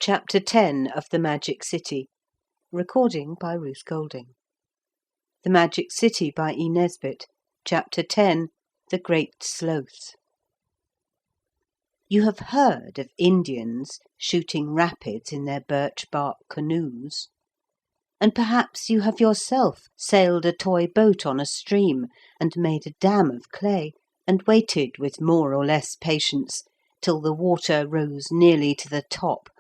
Chapter 10 of The Magic City. Recording by Ruth Golding. The Magic City by E. Nesbit. Chapter 10. The Great Sloth. You have heard of Indians shooting rapids in their birch bark canoes, and perhaps you have yourself sailed a toy boat on a stream and made a dam of clay and waited with more or less patience till the water rose nearly to the top,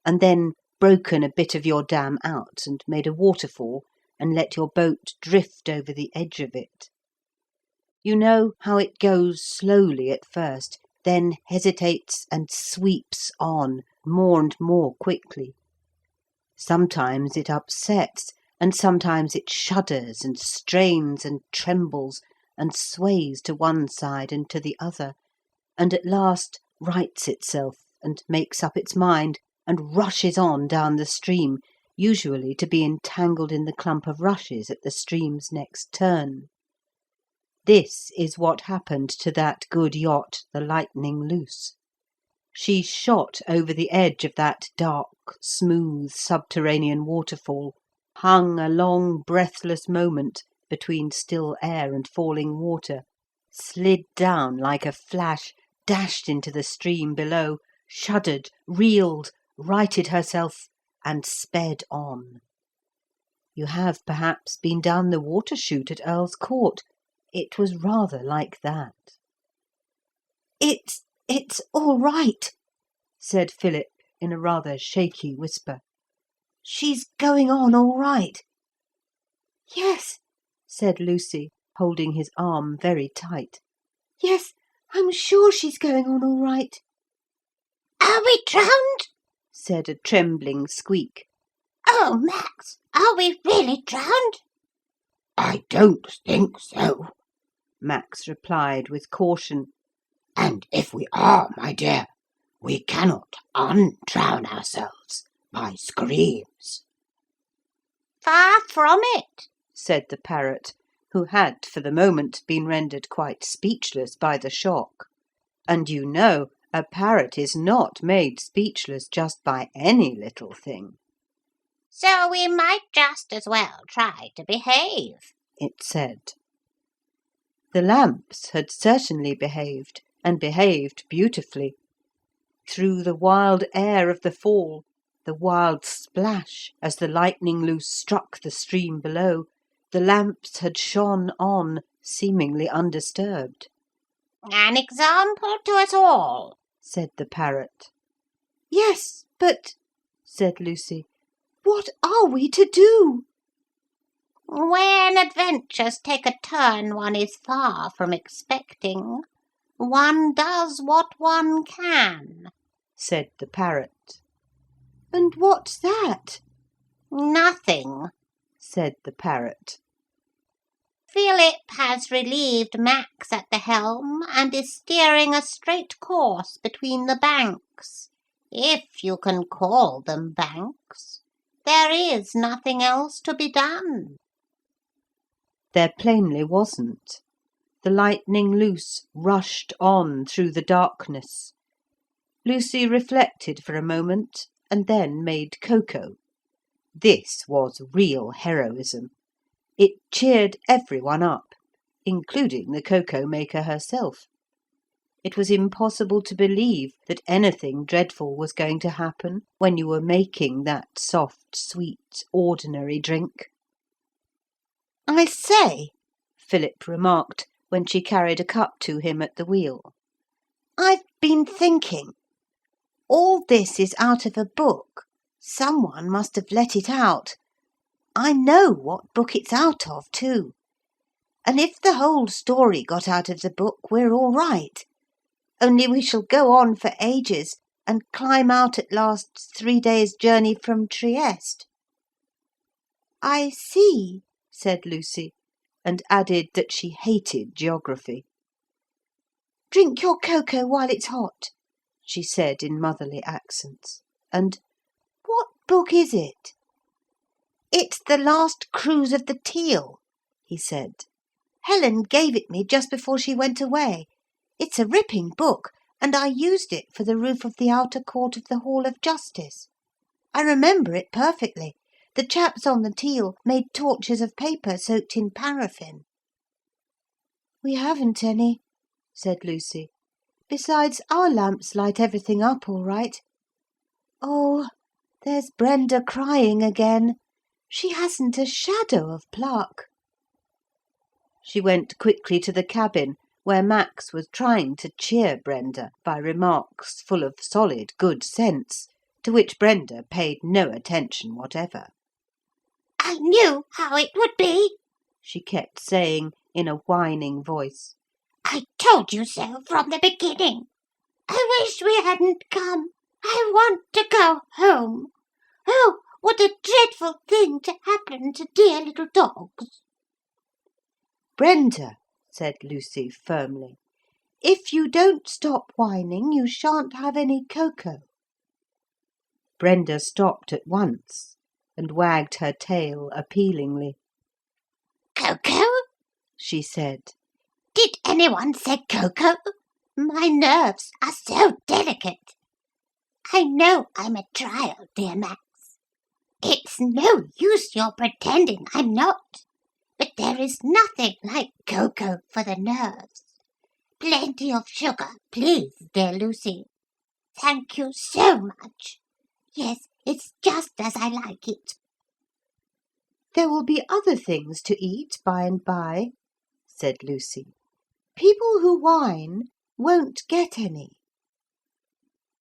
and then broken a bit of your dam out and made a waterfall and let your boat drift over the edge of it. You know how it goes slowly at first, then hesitates and sweeps on more and more quickly. Sometimes it upsets, and sometimes it shudders and strains and trembles and sways to one side and to the other, and at last rights itself and makes up its mind and rushes on down the stream, usually to be entangled in the clump of rushes at the stream's next turn. This is what happened to that good yacht, the Lightning Loose. She shot over the edge of that dark, smooth, subterranean waterfall, hung a long, breathless moment between still air and falling water, slid down like a flash, dashed into the stream below, shuddered, reeled, righted herself, and sped on. You have perhaps been down the water chute at Earl's Court. It was rather like that. It's all right," said Philip in a rather shaky whisper. "She's going on all right." "Yes," said Lucy, holding his arm very tight. "Yes, I'm sure she's going on all right." "Are we drowned?" said a trembling squeak. "Oh, Max, are we really drowned?" "I don't think so," Max replied with caution. "And if we are, my dear, we cannot undrown ourselves by screams." "Far from it," said the parrot, who had for the moment been rendered quite speechless by the shock. And you know a parrot is not made speechless just by any little thing. "So we might just as well try to behave," it said. The lamps had certainly behaved, and behaved beautifully. Through the wild air of the fall, the wild splash as the Lightning Loose struck the stream below, the lamps had shone on, seemingly undisturbed. "An example to us all," said the parrot. "Yes, but," said Lucy, "what are we to do?" "When adventures take a turn one is far from expecting, one does what one can," said the parrot. "And what's that?" "Nothing," said the parrot. "Philip has relieved Max at the helm and is steering a straight course between the banks, if you can call them banks. There is nothing else to be done." There plainly wasn't. The Lightning Loose rushed on through the darkness. Lucy reflected for a moment and then made cocoa. This was real heroism. It cheered every one up, including the cocoa maker herself. It was impossible to believe that anything dreadful was going to happen when you were making that soft, sweet, ordinary drink. "I say," Philip remarked, when she carried a cup to him at the wheel, "I've been thinking. All this is out of a book. Some one must have let it out. I know what book it's out of, too. And if the whole story got out of the book, we're all right. Only we shall go on for ages, and climb out at last 3 days' journey from Trieste." "I see," said Lucy, and added that she hated geography. "Drink your cocoa while it's hot," she said in motherly accents. And "What book is it?" "It's The Last Cruise of the Teal," he said. "Helen gave it me just before she went away. It's a ripping book, and I used it for the roof of the outer court of the Hall of Justice. I remember it perfectly. The chaps on the Teal made torches of paper soaked in paraffin.' 'We haven't any,' said Lucy. 'Besides, our lamps light everything up all right. Oh, there's Brenda crying again. She hasn't a shadow of pluck.' She went quickly to the cabin, where Max was trying to cheer Brenda by remarks full of solid good sense, to which Brenda paid no attention whatever. 'I knew how it would be,' she kept saying in a whining voice. 'I told you so from the beginning. I wish we hadn't come. I want to go home. Oh, what a dreadful thing to happen to dear little dogs.' 'Brenda,' said Lucy firmly, 'if you don't stop whining you shan't have any cocoa.' Brenda stopped at once and wagged her tail appealingly. 'Cocoa?' she said. 'Did any one say cocoa? My nerves are so delicate. I know I'm a trial, dear Max. It's no use your pretending I'm not. But there is nothing like cocoa for the nerves. Plenty of sugar, please, dear Lucy. Thank you so much. Yes, it's just as I like it.' 'There will be other things to eat by and by,' said Lucy. 'People who whine won't get any.'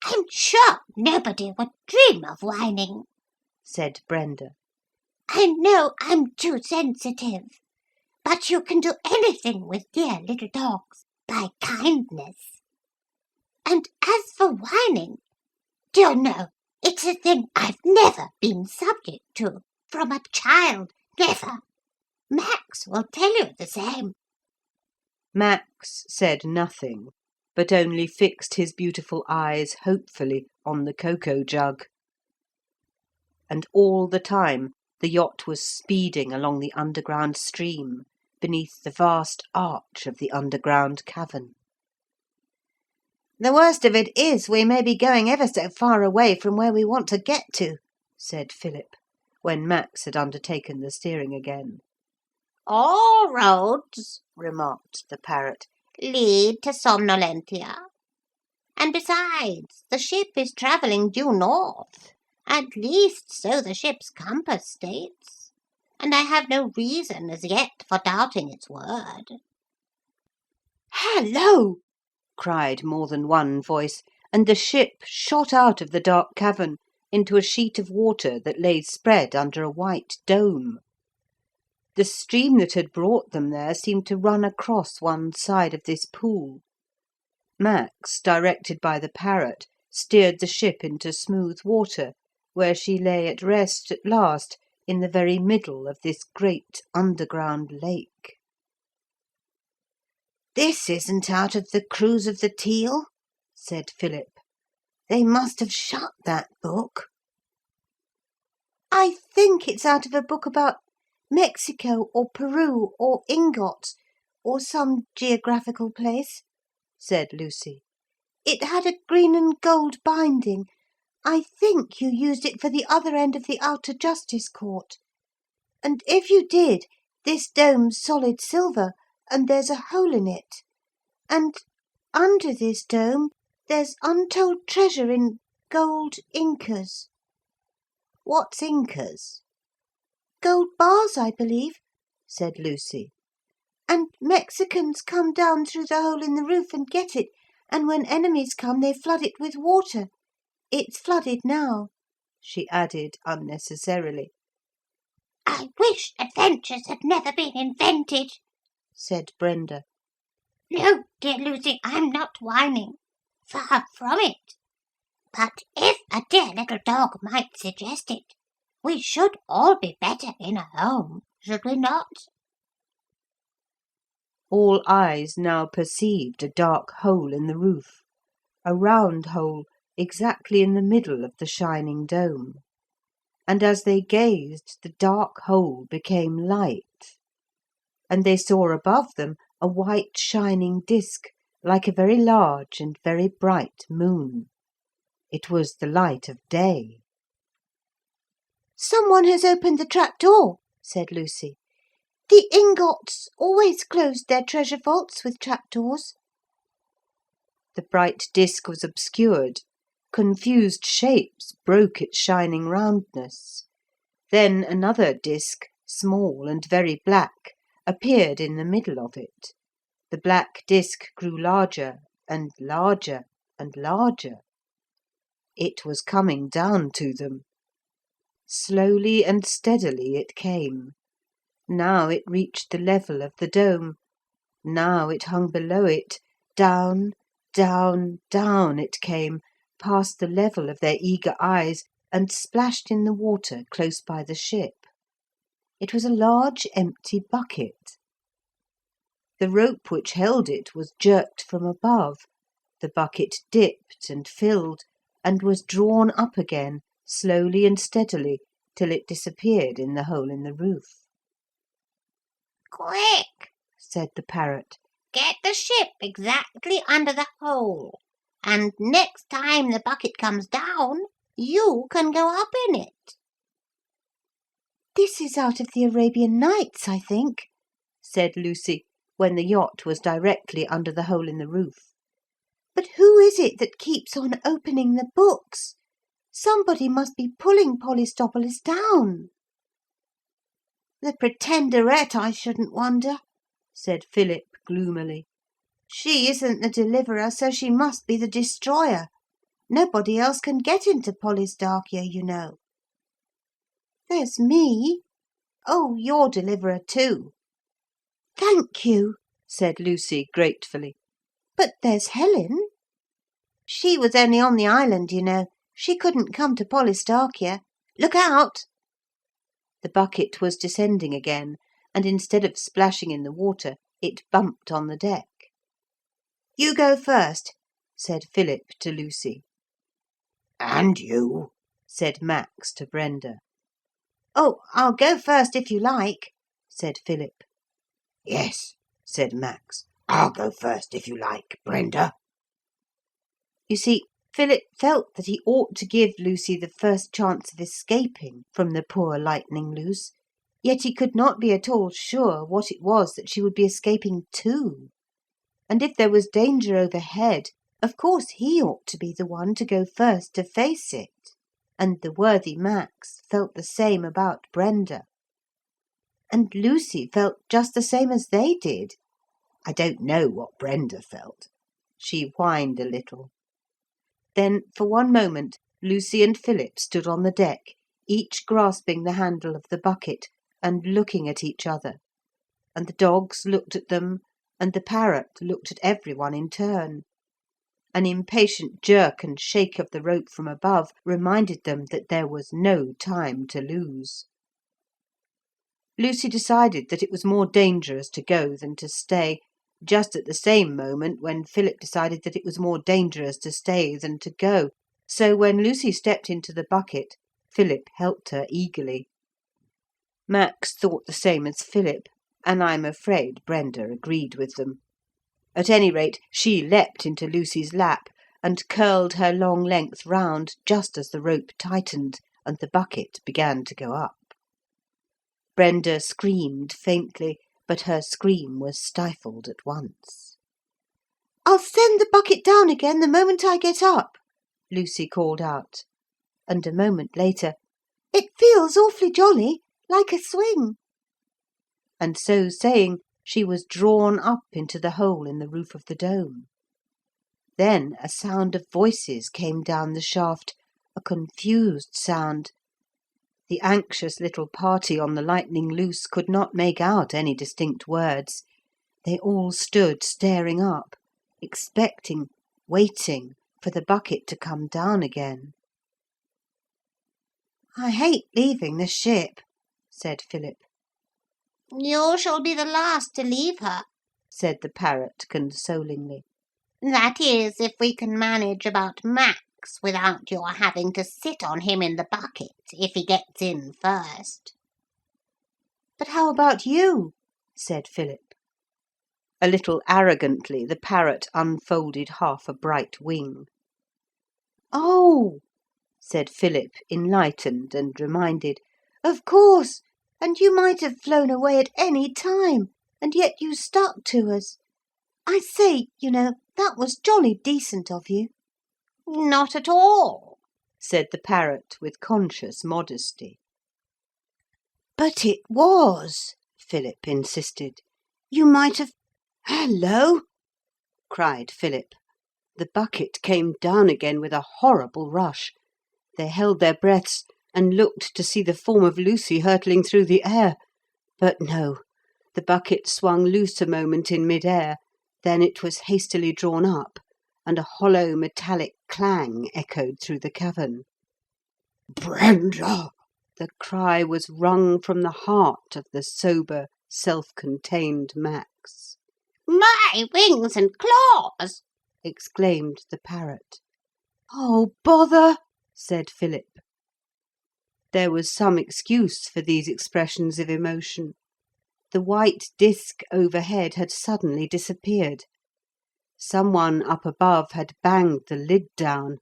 'I'm sure nobody would dream of whining,' said Brenda. 'I know I'm too sensitive. But you can do anything with dear little dogs by kindness. And as for whining, do you know, it's a thing I've never been subject to from a child, never. Max will tell you the same.' Max said nothing, but only fixed his beautiful eyes hopefully on the cocoa jug. And all the time the yacht was speeding along the underground stream, beneath the vast arch of the underground cavern. 'The worst of it is we may be going ever so far away from where we want to get to,' said Philip, when Max had undertaken the steering again. 'All roads,' remarked the parrot, 'lead to Somnolentia. And besides, the ship is travelling due north. At least so the ship's compass states. And I have no reason as yet for doubting its word.' 'Hallo!' cried more than one voice, and the ship shot out of the dark cavern into a sheet of water that lay spread under a white dome. The stream that had brought them there seemed to run across one side of this pool. Max, directed by the parrot, steered the ship into smooth water, where she lay at rest at last in the very middle of this great underground lake. 'This isn't out of the Cruise of the Teal,' said Philip. 'They must have shut that book.' 'I think it's out of a book about Mexico or Peru or Ingots or some geographical place,' said Lucy. 'It had a green and gold binding. I think you used it for the other end of the outer Justice Court. And if you did, this dome's solid silver and there's a hole in it. And under this dome there's untold treasure in gold incas.' 'What's incas?' 'Gold bars, I believe,' said Lucy. 'And Mexicans come down through the hole in the roof and get it, and when enemies come they flood it with water. It's flooded now,' she added unnecessarily. 'I wish adventures had never been invented,' said Brenda. 'No, dear Lucy, I'm not whining. Far from it. But if a dear little dog might suggest it, we should all be better in a home, should we not?' All eyes now perceived a dark hole in the roof, a round hole exactly in the middle of the shining dome. And as they gazed the dark hole became light, and they saw above them a white shining disk like a very large and very bright moon. It was the light of day. "Some one has opened the trap-door," said Lucy. "The Ingots always closed their treasure vaults with trap-doors." The bright disk was obscured. Confused shapes broke its shining roundness. Then another disk, small and very black, appeared in the middle of it. The black disk grew larger and larger and larger. It was coming down to them. Slowly and steadily it came. Now it reached the level of the dome. Now it hung below it. Down, down, down it came, past the level of their eager eyes, and splashed in the water close by the ship. It was a large empty bucket. The rope which held it was jerked from above. The bucket dipped and filled, and was drawn up again, slowly and steadily, till it disappeared in the hole in the roof. "Quick," said the parrot, "get the ship exactly under the hole, and next time the bucket comes down, you can go up in it." "This is out of the Arabian Nights, I think," said Lucy, when the yacht was directly under the hole in the roof. "But who is it that keeps on opening the books? Somebody must be pulling Pollystopolis down." "The Pretenderette, I shouldn't wonder," said Philip gloomily. "She isn't the deliverer, so she must be the destroyer. Nobody else can get into Polystarchia, you know." "There's me." "Oh, you're deliverer too." "Thank you," said Lucy gratefully. "But there's Helen." "She was only on the island, you know. She couldn't come to Polystarchia. Look out!" The bucket was descending again, and instead of splashing in the water, it bumped on the deck. "You go first," said Philip to Lucy. And you, said Max to Brenda. "Oh, I'll go first if you like," said Philip. Yes, said Max. I'll go first if you like, Brenda. You see, Philip felt that he ought to give Lucy the first chance of escaping from the poor Lightning Loose, yet he could not be at all sure what it was that she would be escaping to. And if there was danger overhead, of course he ought to be the one to go first to face it. And the worthy Max felt the same about Brenda. And Lucy felt just the same as they did. I don't know what Brenda felt. She whined a little. Then, for one moment, Lucy and Philip stood on the deck, each grasping the handle of the bucket and looking at each other. And the dogs looked at them, and the parrot looked at every one in turn. An impatient jerk and shake of the rope from above reminded them that there was no time to lose. Lucy decided that it was more dangerous to go than to stay, just at the same moment when Philip decided that it was more dangerous to stay than to go. So when Lucy stepped into the bucket, Philip helped her eagerly. Max thought the same as Philip, and I'm afraid Brenda agreed with them. At any rate, she leapt into Lucy's lap and curled her long length round just as the rope tightened and the bucket began to go up. Brenda screamed faintly, but her scream was stifled at once. "I'll send the bucket down again the moment I get up," Lucy called out. And a moment later, "It feels awfully jolly, like a swing." And so saying, she was drawn up into the hole in the roof of the dome. Then a sound of voices came down the shaft, a confused sound. The anxious little party on the Lightning Loose could not make out any distinct words. They all stood staring up, expecting, waiting for the bucket to come down again. "I hate leaving the ship," said Philip. "You shall be the last to leave her," said the parrot consolingly. "That is, if we can manage about Max without your having to sit on him in the bucket if he gets in first." "But how about you?" said Philip. A little arrogantly the parrot unfolded half a bright wing. "Oh," said Philip, enlightened and reminded. "Of course. And you might have flown away at any time, and yet you stuck to us. I say, you know, that was jolly decent of you." "Not at all," said the parrot with conscious modesty. "But it was," Philip insisted. "You might have—" "Hullo!" cried Philip. The bucket came down again with a horrible rush. They held their breaths and looked to see the form of Lucy hurtling through the air. But no, the bucket swung loose a moment in mid-air, then it was hastily drawn up, and a hollow metallic clang echoed through the cavern. "Brenda!" The cry was wrung from the heart of the sober, self-contained Max. "My wings and claws!" exclaimed the parrot. "Oh, bother!" said Philip. There was some excuse for these expressions of emotion. The white disk overhead had suddenly disappeared. Someone up above had banged the lid down,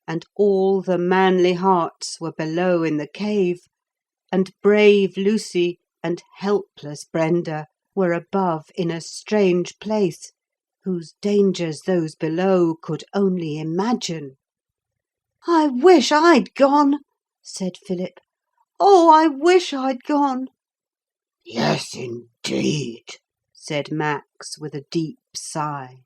and all the manly hearts were below in the cave, and brave Lucy and helpless Brenda were above in a strange place, whose dangers those below could only imagine. "I wish I'd gone," said Philip. "Oh, I wish I'd gone." "Yes, indeed," said Max with a deep sigh.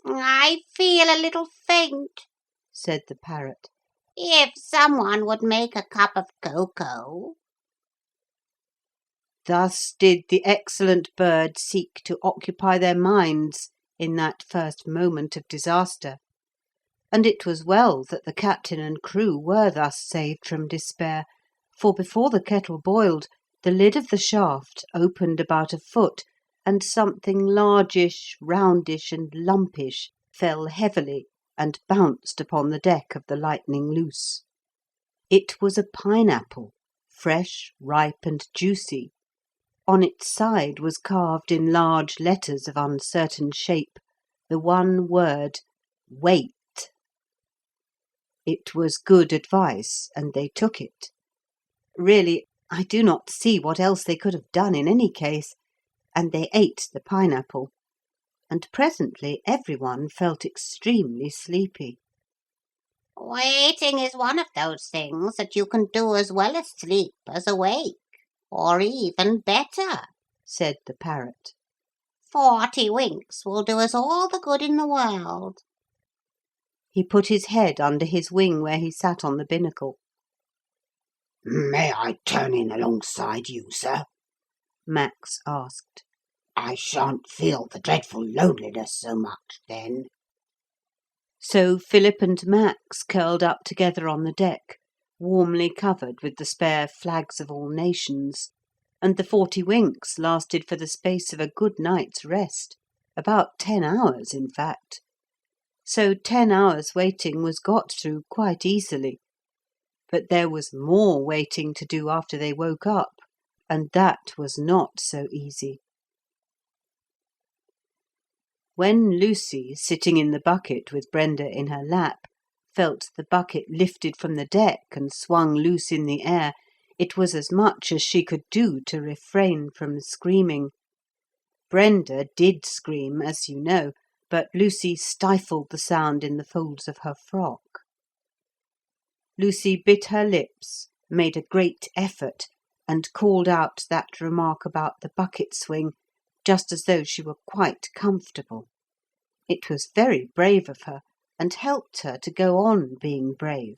"I feel a little faint," said the parrot. "If someone would make a cup of cocoa." Thus did the excellent bird seek to occupy their minds in that first moment of disaster, and it was well that the captain and crew were thus saved from despair, for before the kettle boiled, the lid of the shaft opened about a foot, and something largish, roundish, and lumpish fell heavily and bounced upon the deck of the Lightning Loose. It was a pineapple, fresh, ripe, and juicy. On its side was carved in large letters of uncertain shape the one word, "Wait." It was good advice, and they took it. Really, I do not see what else they could have done in any case, and they ate the pineapple, and presently every one felt extremely sleepy. "Waiting is one of those things that you can do as well asleep as awake, or even better," said the parrot. 40 winks will do us all the good in the world." He put his head under his wing where he sat on the binnacle. "May I turn in alongside you, sir?" Max asked. "I shan't feel the dreadful loneliness so much then." So Philip and Max curled up together on the deck, warmly covered with the spare flags of all nations, and the 40 winks lasted for the space of a good night's rest, about 10 hours, in fact. So 10 hours' waiting was got through quite easily. But there was more waiting to do after they woke up, and that was not so easy. When Lucy, sitting in the bucket with Brenda in her lap, felt the bucket lifted from the deck and swung loose in the air, it was as much as she could do to refrain from screaming. Brenda did scream, as you know, but Lucy stifled the sound in the folds of her frock. Lucy bit her lips, made a great effort, and called out that remark about the bucket swing, just as though she were quite comfortable. It was very brave of her, and helped her to go on being brave.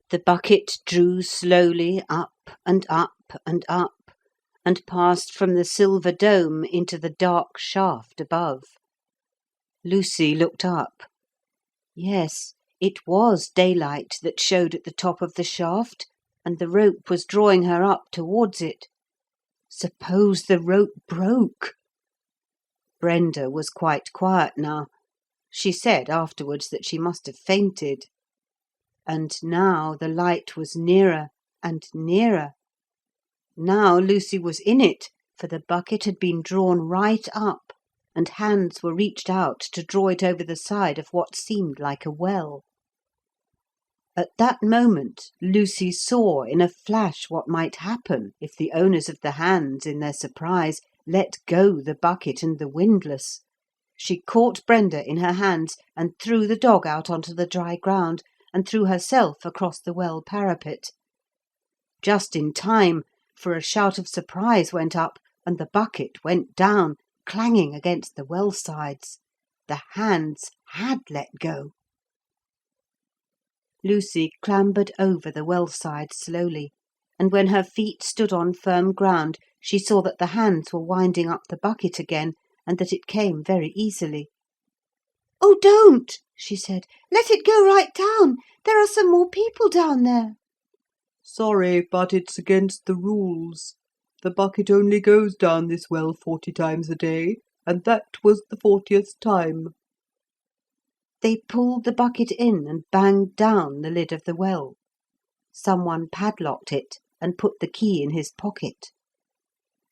The bucket drew slowly up and up and up, and passed from the silver dome into the dark shaft above. Lucy looked up. Yes, it was daylight that showed at the top of the shaft, and the rope was drawing her up towards it. Suppose the rope broke? Brenda was quite quiet now. She said afterwards that she must have fainted. And now the light was nearer and nearer. Now Lucy was in it, for the bucket had been drawn right up, and hands were reached out to draw it over the side of what seemed like a well. At that moment Lucy saw in a flash what might happen if the owners of the hands, in their surprise, let go the bucket and the windlass. She caught Brenda in her hands and threw the dog out onto the dry ground, and threw herself across the well parapet. Just in time, for a shout of surprise went up, and the bucket went down, clanging against the well sides. The hands had let go. Lucy clambered over the well side slowly, and when her feet stood on firm ground she saw that the hands were winding up the bucket again, and that it came very easily. "Oh, don't!" she said. "Let it go right down. There are some more people down there." "Sorry, but it's against the rules. The bucket only goes down this well 40 times a day, and that was the 40th time." They pulled the bucket in and banged down the lid of the well. Someone padlocked it and put the key in his pocket.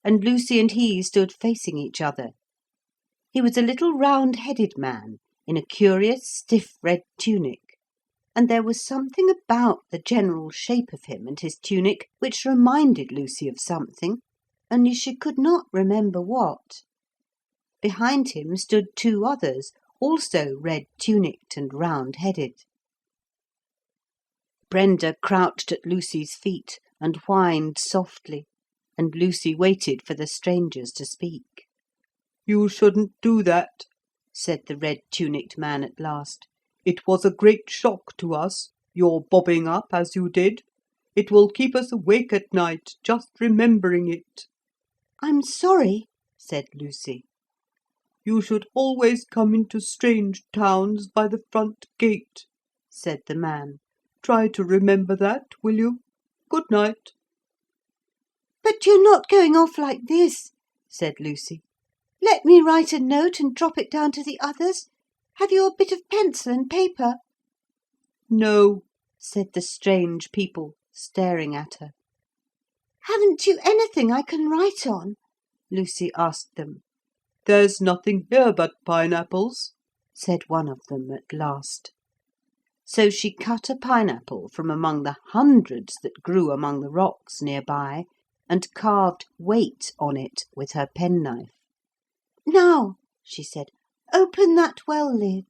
And Lucy and he stood facing each other. He was a little round-headed man in a curious stiff red tunic, and there was something about the general shape of him and his tunic which reminded Lucy of something, only she could not remember what. Behind him stood two others, also red-tunicked and round-headed. Brenda crouched at Lucy's feet and whined softly, and Lucy waited for the strangers to speak. "You shouldn't do that," said the red-tunicked man at last. "It was a great shock to us, your bobbing up as you did. It will keep us awake at night, just remembering it." "I'm sorry," said Lucy. "You should always come into strange towns by the front gate," said the man. "Try to remember that, will you? Good night." "But you're not going off like this," said Lucy. "Let me write a note and drop it down to the others. Have you a bit of pencil and paper?" "No," said the strange people, staring at her. "Haven't you anything I can write on?" Lucy asked them. "There's nothing here but pineapples," said one of them at last. So she cut a pineapple from among the hundreds that grew among the rocks near by, and carved "Wait" on it with her penknife. "Now," she said, "open that well lid."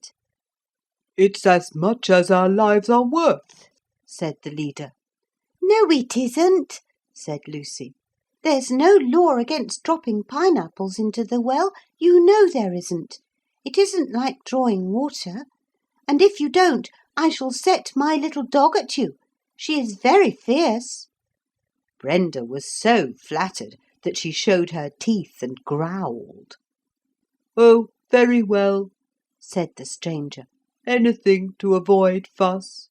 "It's as much as our lives are worth," said the leader. "No, it isn't," said Lucy. "There's no law against dropping pineapples into the well. You know there isn't. It isn't like drawing water. And if you don't, I shall set my little dog at you. She is very fierce." Brenda was so flattered that she showed her teeth and growled. "Oh, very well," said the stranger. "Anything to avoid fuss."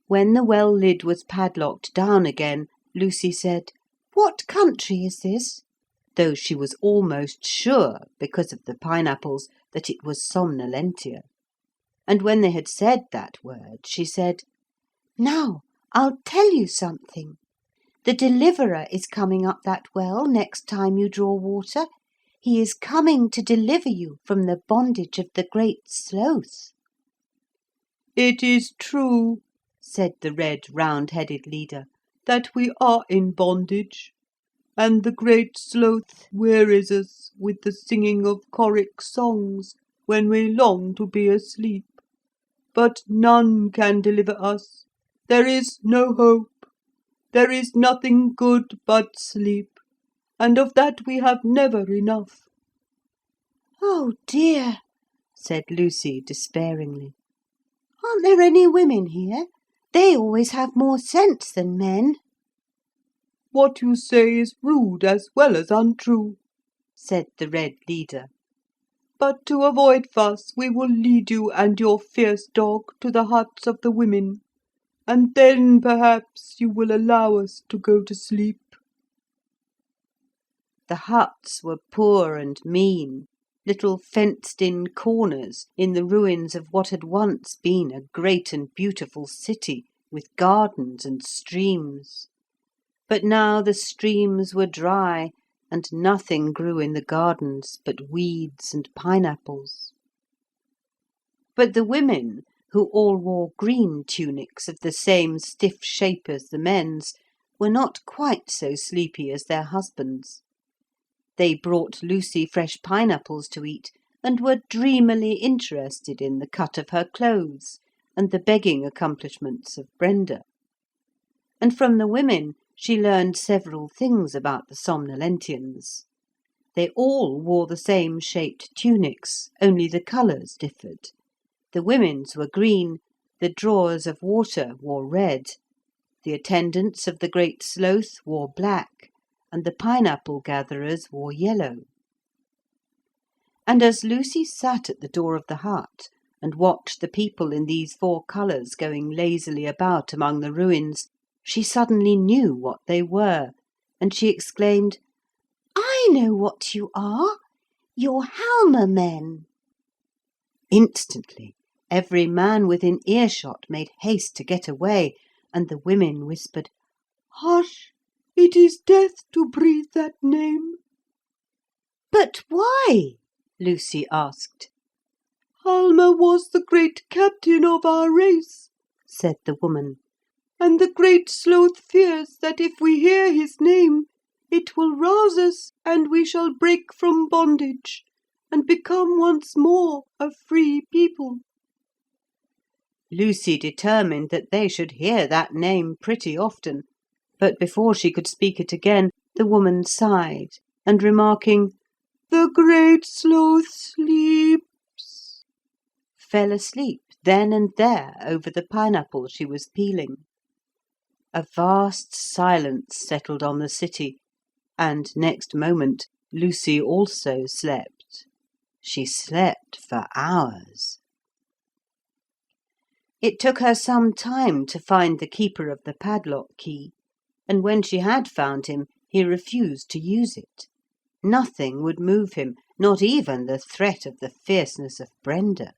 When the well lid was padlocked down again, Lucy said, "What country is this?" though she was almost sure, because of the pineapples, that it was Somnolentia. And when they had said that word, she said, "Now I'll tell you something. The Deliverer is coming up that well next time you draw water. He is coming to deliver you from the bondage of the Great Sloth." "It is true," said the red round-headed leader, "that we are in bondage, and the Great Sloth wearies us with the singing of choric songs when we long to be asleep. But none can deliver us. There is no hope. There is nothing good but sleep, and of that we have never enough." "Oh dear," said Lucy despairingly. "Aren't there any women here? They always have more sense than men." "What you say is rude as well as untrue," said the red leader. "But to avoid fuss we will lead you and your fierce dog to the huts of the women, and then perhaps you will allow us to go to sleep." The huts were poor and mean, little fenced-in corners in the ruins of what had once been a great and beautiful city with gardens and streams. But now the streams were dry, and nothing grew in the gardens but weeds and pineapples. But the women, who all wore green tunics of the same stiff shape as the men's, were not quite so sleepy as their husbands. They brought Lucy fresh pineapples to eat, and were dreamily interested in the cut of her clothes and the begging accomplishments of Brenda. And from the women she learned several things about the Somnolentians. They all wore the same shaped tunics, only the colours differed. The women's were green, the drawers of water wore red, the attendants of the Great Sloth wore black, and the pineapple gatherers wore yellow. And as Lucy sat at the door of the hut and watched the people in these four colours going lazily about among the ruins, she suddenly knew what they were, and she exclaimed, "I know what you are. You're Halma men." Instantly every man within earshot made haste to get away, and the women whispered, "Hush! It is death to breathe that name." "But why?" Lucy asked. "Halma was the great captain of our race," said the woman, "and the Great Sloth fears that if we hear his name, it will rouse us, and we shall break from bondage, and become once more a free people." Lucy determined that they should hear that name pretty often, but before she could speak it again, the woman sighed, and remarking, "The Great Sloth sleeps," fell asleep then and there over the pineapple she was peeling. A vast silence settled on the city, and next moment Lucy also slept. She slept for hours. It took her some time to find the keeper of the padlock key, and when she had found him, he refused to use it. Nothing would move him, not even the threat of the fierceness of Brenda.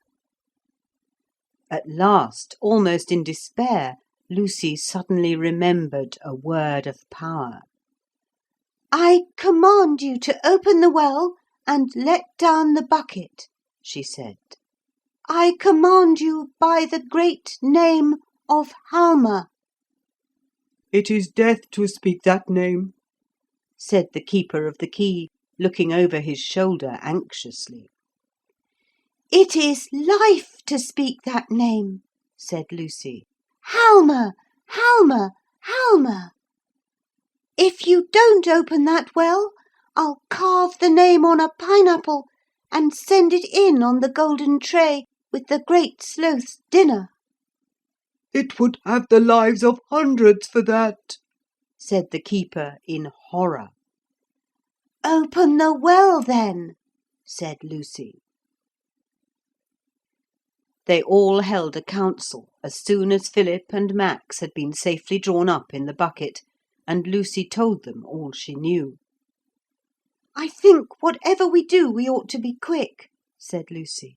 At last, almost in despair, Lucy suddenly remembered a word of power. "I command you to open the well and let down the bucket," she said. "I command you by the great name of Halma." "It is death to speak that name," said the keeper of the key, looking over his shoulder anxiously. "It is life to speak that name," said Lucy. "Halma, Halma, Halma. If you don't open that well, I'll carve the name on a pineapple and send it in on the golden tray with the Great Sloth's dinner." "It would have the lives of hundreds for that," said the keeper in horror. "Open the well, then," said Lucy. They all held a council as soon as Philip and Max had been safely drawn up in the bucket, and Lucy told them all she knew. "I think whatever we do, we ought to be quick," said Lucy.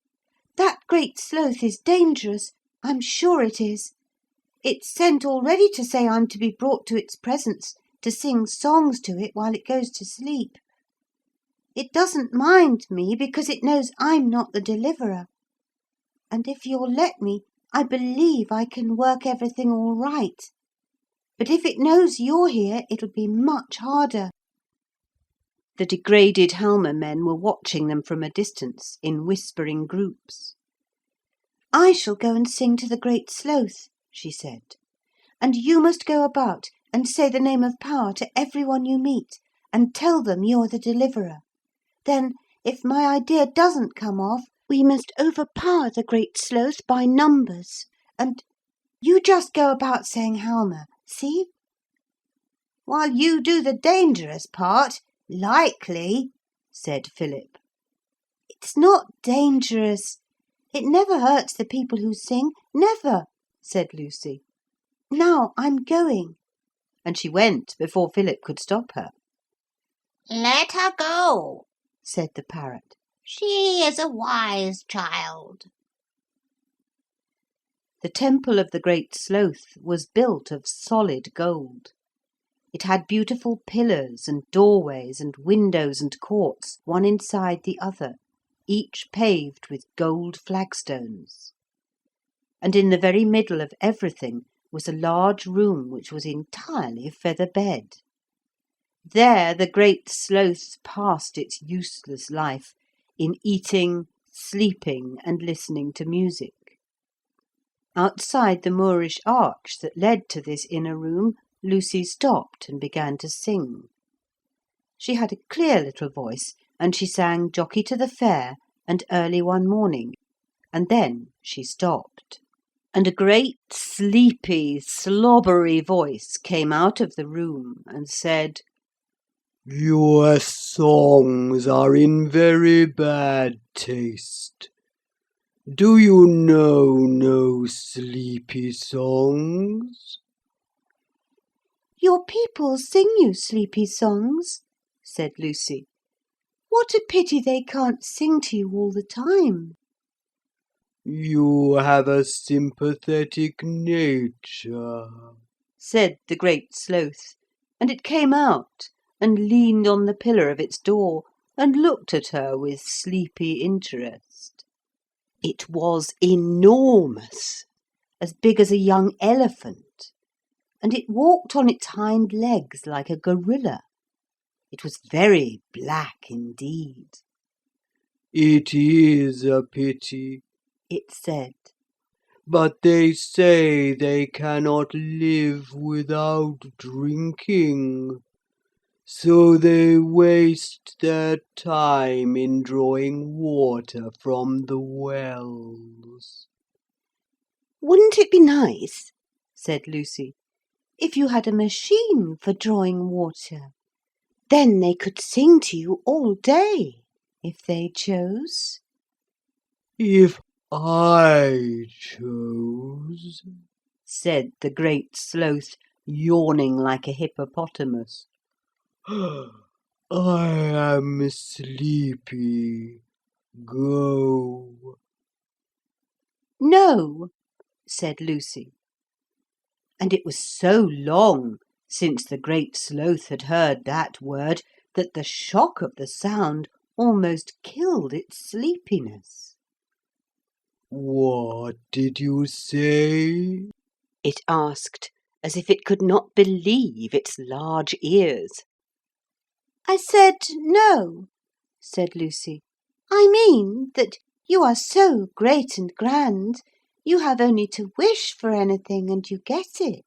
"That Great Sloth is dangerous. I'm sure it is. It's sent already to say I'm to be brought to its presence, to sing songs to it while it goes to sleep. It doesn't mind me because it knows I'm not the deliverer. And if you'll let me, I believe I can work everything all right. But if it knows you're here, it'll be much harder." The degraded Halma men were watching them from a distance in whispering groups. "I shall go and sing to the Great Sloth," she said, "and you must go about and say the name of power to every one you meet, and tell them you're the deliverer. Then, if my idea doesn't come off, we must overpower the Great Sloth by numbers, and you just go about saying Halma, see?" "While you do the dangerous part, likely," said Philip. "It's not dangerous. It never hurts the people who sing, never," said Lucy. "Now I'm going." And she went before Philip could stop her. "Let her go," said the parrot. "She is a wise child." The temple of the Great Sloth was built of solid gold. It had beautiful pillars and doorways and windows and courts, one inside the other, each paved with gold flagstones. and in the very middle of everything was a large room which was entirely feather-bed. There the Great Sloth passed its useless life in eating, sleeping, and listening to music. Outside the Moorish arch that led to this inner room, Lucy stopped and began to sing. She had a clear little voice, and she sang Jockey to the Fair and Early One Morning, and then she stopped. And a great sleepy, slobbery voice came out of the room and said, "Your songs are in very bad taste. Do you know no sleepy songs?" "Your people sing you sleepy songs," said Lucy. "What a pity they can't sing to you all the time." "You have a sympathetic nature," said the Great Sloth, and it came out and leaned on the pillar of its door and looked at her with sleepy interest. It was enormous, as big as a young elephant, and it walked on its hind legs like a gorilla. It was very black indeed. "It is a pity," it said. "but they say they cannot live without drinking, so they waste their time in drawing water from the wells." "Wouldn't it be nice," said Lucy, "if you had a machine for drawing water? Then they could sing to you all day, if they chose." "If I chose," said the Great Sloth, yawning like a hippopotamus. "I am sleepy. Go." "No," said Lucy. And it was so long since the Great Sloth had heard that word that the shock of the sound almost killed its sleepiness. "What did you say?" it asked, as if it could not believe its large ears. "I said no," said Lucy. "I mean that you are so great and grand, you have only to wish for anything and you get it."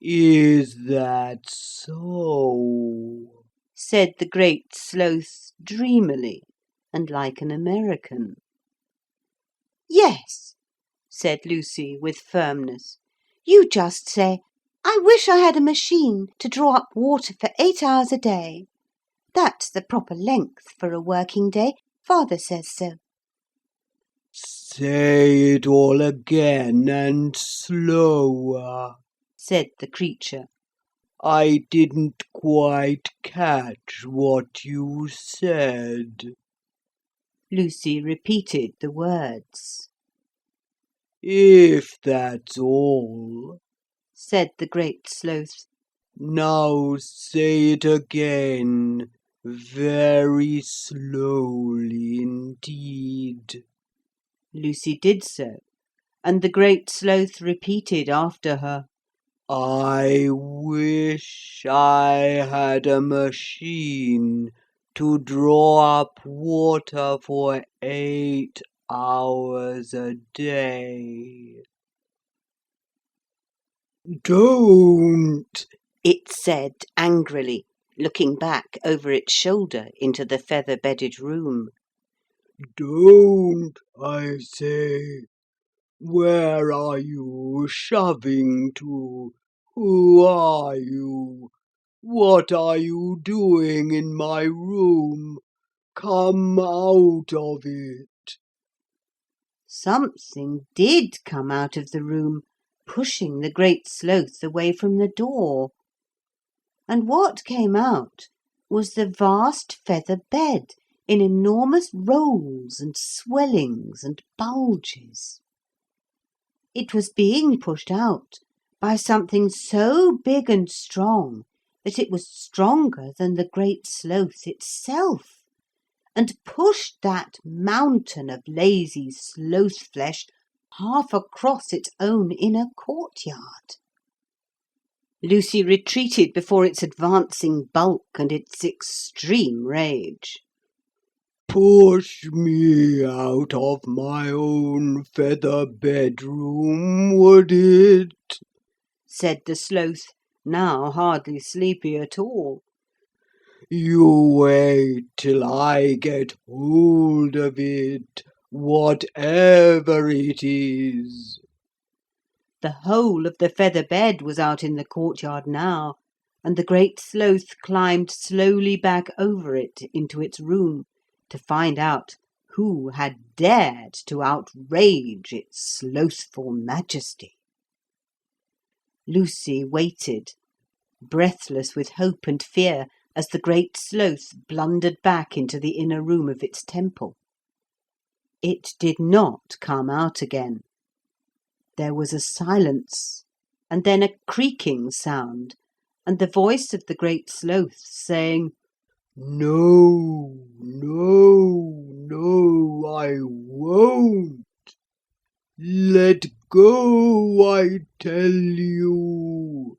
"Is that so?" said the Great Sloth dreamily, and like an American. "Yes," said Lucy with firmness. "You just say, 'I wish I had a machine to draw up water for 8 hours a day.' That's the proper length for a working day. Father says so." "Say it all again and slower," said the creature. "I didn't quite catch what you said." Lucy repeated the words. "If that's all," said the Great Sloth. "now say it again, very slowly indeed." Lucy did so, and the Great Sloth repeated after her, "I wish I had a machine to draw up water for 8 hours a day." "Don't!" it said angrily, looking back over its shoulder into the feather-bedded room. "Don't, I say! Where are you shoving to? Who are you? What are you doing in my room? Come out of it!" Something did come out of the room, pushing the Great Sloth away from the door. And what came out was the vast feather bed in enormous rolls and swellings and bulges. It was being pushed out by something so big and strong that it was stronger than the Great Sloth itself, and pushed that mountain of lazy sloth flesh half across its own inner courtyard. Lucy retreated before its advancing bulk and its extreme rage. Push me out of my own feather bedroom, would it? Said the Sloth, now hardly sleepy at all. You wait till I get hold of it, whatever it is. The whole of the feather bed was out in the courtyard now, and the Great Sloth climbed slowly back over it into its room to find out who had dared to outrage its slothful majesty. Lucy waited, breathless with hope and fear, as the Great Sloth blundered back into the inner room of its temple. It did not come out again. There was a silence, and then a creaking sound, and the voice of the Great Sloth saying, No, no, no, I won't. Let go, I tell you.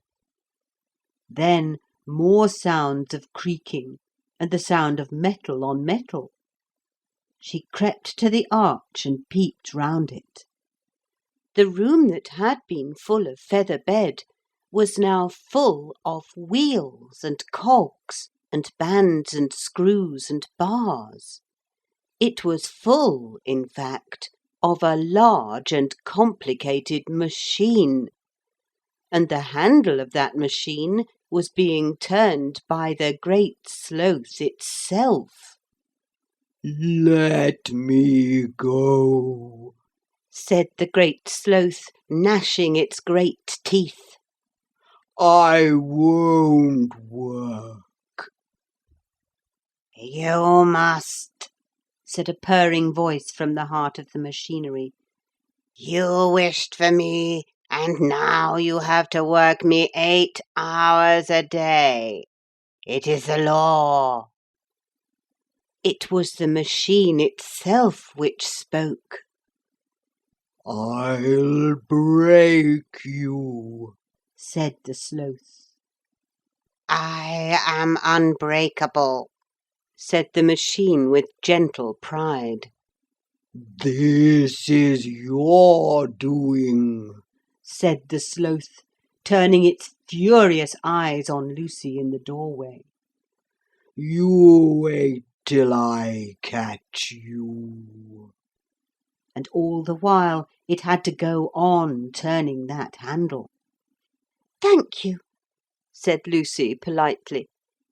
Then more sounds of creaking, and the sound of metal on metal. She crept to the arch and peeped round it. The room that had been full of feather bed was now full of wheels and cogs and bands and screws and bars. It was full, in fact, of a large and complicated machine, and the handle of that machine was being turned by the Great Sloth itself. Let me go, said the Great Sloth, gnashing its great teeth. I won't work. You must, said a purring voice from the heart of the machinery. You wished for me, and now you have to work me 8 hours a day. It is the law. It was the machine itself which spoke. I'll break you, said the Sloth. I am unbreakable, said the machine with gentle pride. This is your doing, said the Sloth, turning its furious eyes on Lucy in the doorway. You wait till I catch you. And all the while it had to go on turning that handle. Thank you, said Lucy politely.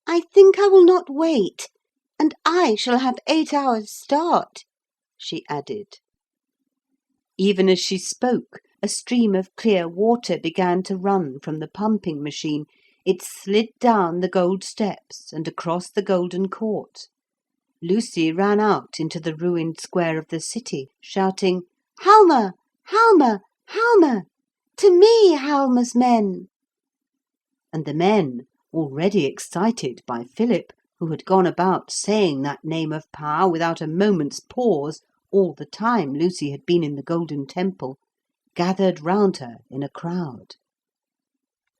I think I will not wait, and I shall have 8 hours' start, she added. Even as she spoke, a stream of clear water began to run from the pumping machine. It slid down the gold steps and across the golden court. Lucy ran out into the ruined square of the city, shouting, Halma! Halma! Halma! To me, Halma's men! And the men, already excited by Philip, who had gone about saying that name of power without a moment's pause all the time Lucy had been in the Golden Temple, gathered round her in a crowd.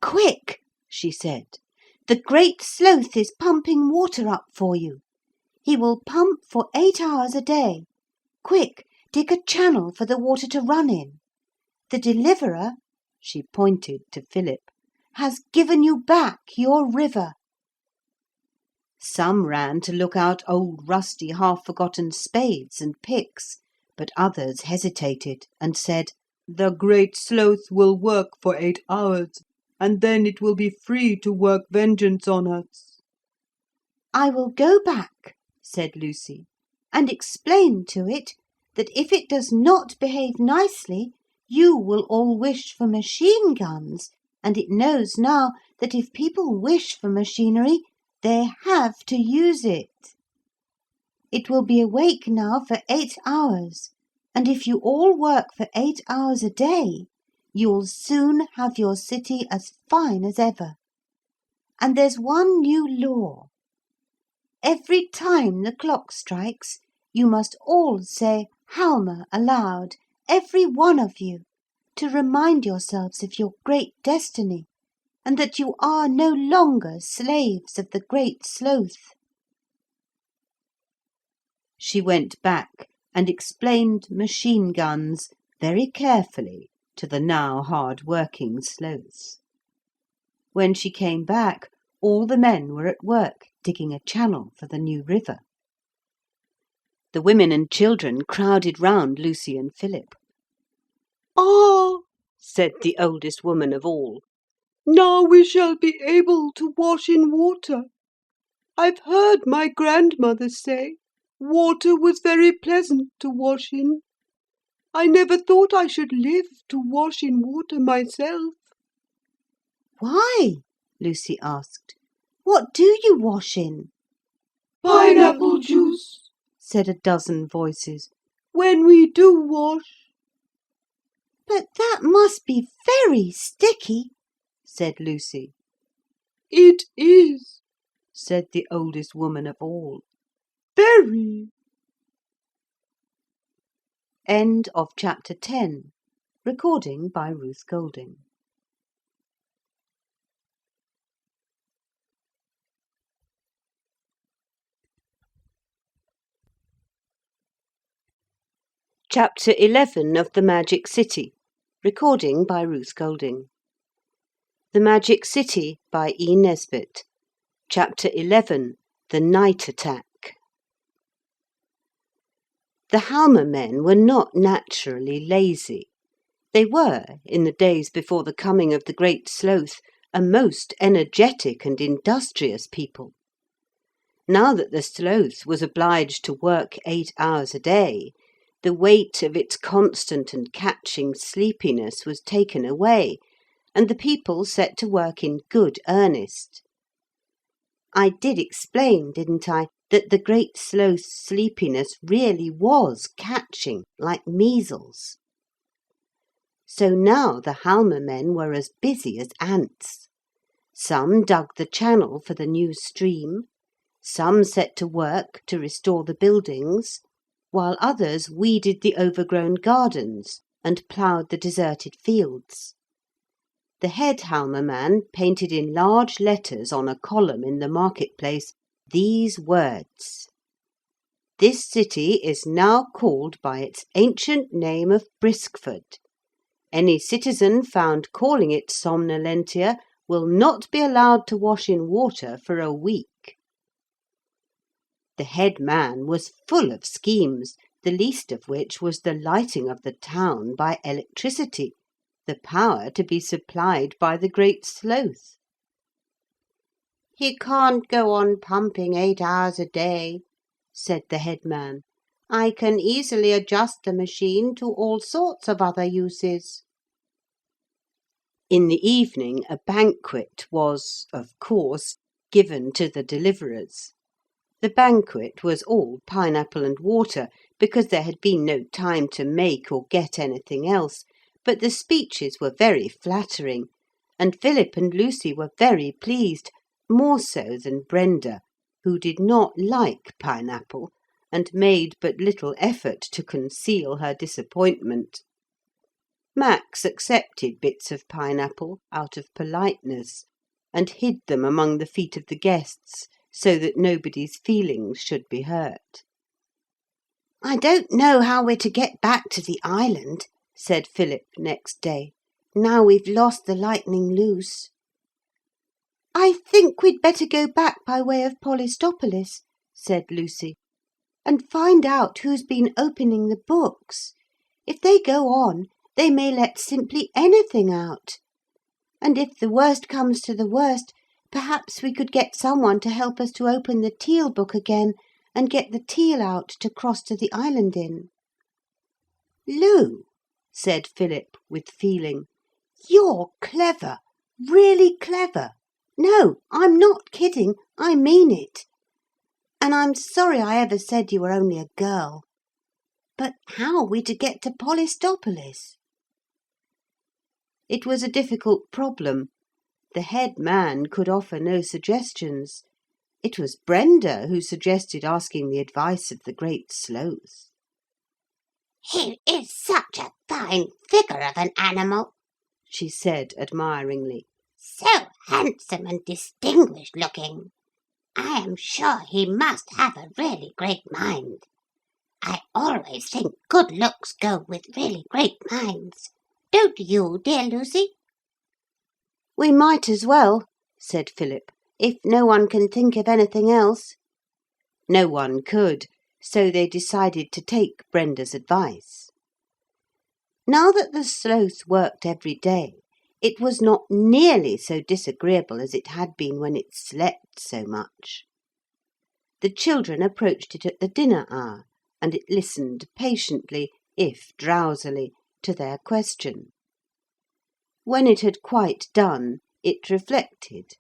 Quick, she said, the Great Sloth is pumping water up for you. He will pump for 8 hours a day. Quick, dig a channel for the water to run in. The Deliverer, she pointed to Philip, has given you back your river. Some ran to look out old rusty half-forgotten spades and picks, but others hesitated and said, The Great Sloth will work for 8 hours, and then it will be free to work vengeance on us. I will go back, said Lucy, and explain to it that if it does not behave nicely, you will all wish for machine guns, and it knows now that if people wish for machinery, they have to use it. It will be awake now for 8 hours, and if you all work for 8 hours a day, you'll soon have your city as fine as ever. And there's one new law. Every time the clock strikes, you must all say Halma aloud every one of you, to remind yourselves of your great destiny, and that you are no longer slaves of the Great Sloth." She went back and explained machine guns very carefully to the now hard-working Sloths. When she came back, all the men were at work digging a channel for the new river. The women and children crowded round Lucy and Philip. "Ah," Said the oldest woman of all, "now we shall be able to wash in water. I've heard my grandmother say water was very pleasant to wash in. I never thought I should live to wash in water myself." "Why?" Lucy asked. "What do you wash in?" "Pineapple juice," said a dozen voices. "when we do wash." "But that must be very sticky," said Lucy. "It is," said the oldest woman of all. "Very." End of chapter 10. Recording by Ruth Golding. Chapter 11 of The Magic City. Recording by Ruth Golding. The Magic City by E. Nesbit. Chapter 11. The Night Attack. The Halma men were not naturally lazy. They were, in the days before the coming of the Great Sloth, a most energetic and industrious people. Now that the Sloth was obliged to work 8 hours a day, the weight of its constant and catching sleepiness was taken away, and the people set to work in good earnest. I did explain, didn't I, that the Great Sloth's sleepiness really was catching, like measles. So now the Halma men were as busy as ants. Some dug the channel for the new stream, some set to work to restore the buildings, while others weeded the overgrown gardens and ploughed the deserted fields. The head Halma man painted in large letters on a column in the market-place these words: "This city is now called by its ancient name of Briskford. Any citizen found calling it Somnolentia will not be allowed to wash in water for a week." The head man was full of schemes, the least of which was the lighting of the town by electricity, the power to be supplied by the Great Sloth. "He can't go on pumping 8 hours a day," said the head man. "I can easily adjust the machine to all sorts of other uses." In the evening a banquet was, of course, given to the deliverers. The banquet was all pineapple and water, because there had been no time to make or get anything else, but the speeches were very flattering, and Philip and Lucy were very pleased, more so than Brenda, who did not like pineapple, and made but little effort to conceal her disappointment. Max accepted bits of pineapple out of politeness, and hid them among the feet of the guests, so that nobody's feelings should be hurt. "I don't know how we're to get back to the island," said Philip next day, "now we've lost the Lightning Loose." "I think we'd better go back by way of Polistopolis," said Lucy, "and find out who's been opening the books. If they go on, they may let simply anything out. And if the worst comes to the worst, perhaps we could get some one to help us to open the teal book again, and get the teal out to cross to the island in." "Lou," said Philip with feeling, "you're clever, really clever. No, I'm not kidding, I mean it. And I'm sorry I ever said you were only a girl. But how are we to get to Polistopolis?" It was a difficult problem. The head man could offer no suggestions. It was Brenda who suggested asking the advice of the Great Sloth. "He is such a fine figure of an animal," she said admiringly. "So handsome and distinguished looking. I am sure he must have a really great mind. I always think good looks go with really great minds. Don't you, dear Lucy?" "We might as well," said Philip, "if no one can think of anything else." No one could, so they decided to take Brenda's advice. Now that the Sloth worked every day, it was not nearly so disagreeable as it had been when it slept so much. The children approached it at the dinner hour, and it listened patiently, if drowsily, to their question. When it had quite done, it reflected,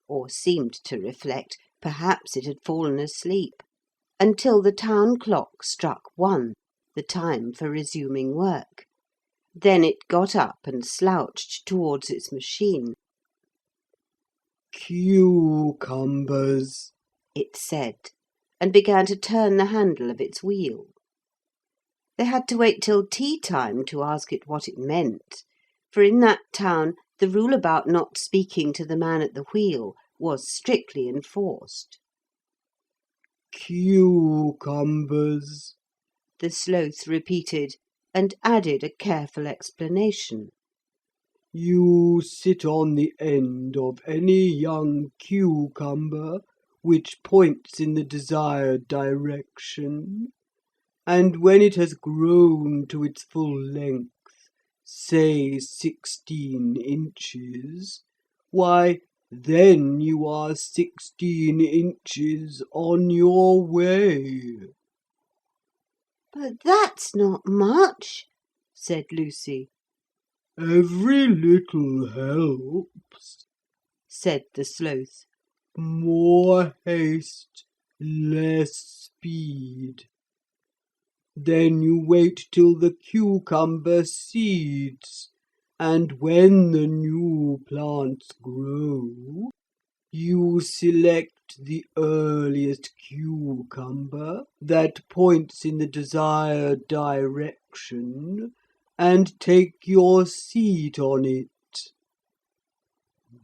or seemed to reflect, perhaps it had fallen asleep, until the town clock struck 1, the time for resuming work. Then it got up and slouched towards its machine. Cucumbers, it said, and began to turn the handle of its wheel. They had to wait till tea time to ask it what it meant, for in that town the rule about not speaking to the man at the wheel was strictly enforced. Cucumbers, the Sloth repeated, and added a careful explanation. You sit on the end of any young cucumber which points in the desired direction, and when it has grown to its full length, say 16 inches, why, then you are 16 inches on your way. "But that's not much," said Lucy. Every little helps, said the Sloth. More haste, less speed. Then you wait till the cucumber seeds, and when the new plants grow, you select the earliest cucumber that points in the desired direction, and take your seat on it.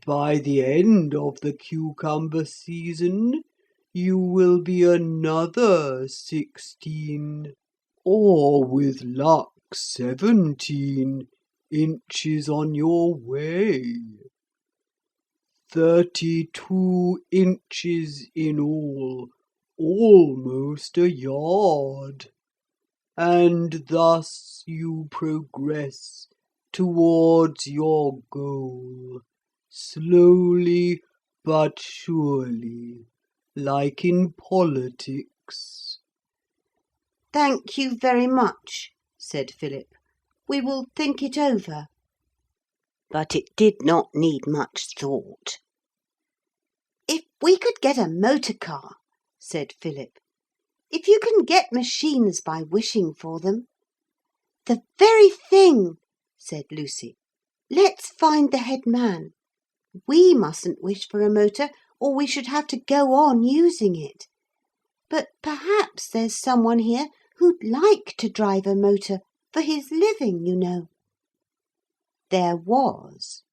By the end of the cucumber season, you will be another 16, or with luck 17 inches on your way. 32 inches in all, almost a yard. And thus you progress towards your goal, slowly but surely, like in politics. "Thank you very much," said Philip. "We will think it over." But it did not need much thought. "If we could get a motor car," said Philip. "If you can get machines by wishing for them." "The very thing," said Lucy. "Let's find the head man. We mustn't wish for a motor, or we should have to go on using it. But perhaps there's some one here who'd like to drive a motor, for his living, you know." There was.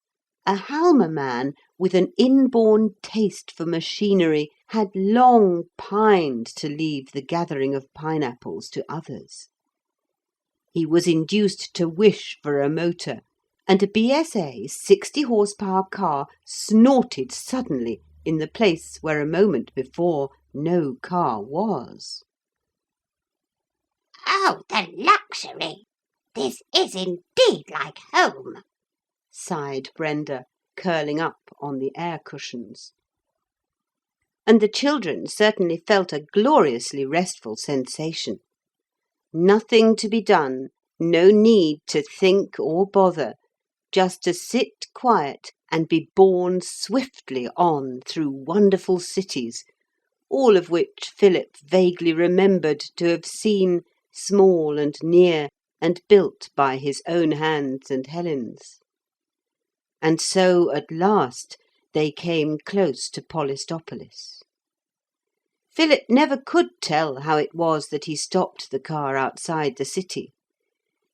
A Halma man with an inborn taste for machinery had long pined to leave the gathering of pineapples to others. He was induced to wish for a motor, and a BSA 60 horsepower car snorted suddenly in the place where a moment before no car was. "Oh, the luxury! This is indeed like home," sighed Brenda, curling up on the air cushions. And the children certainly felt a gloriously restful sensation. Nothing to be done, no need to think or bother, just to sit quiet and be borne swiftly on through wonderful cities, all of which Philip vaguely remembered to have seen, small and near, and built by his own hands and Helen's. And so at last they came close to Polistopolis. Philip never could tell how it was that he stopped the car outside the city.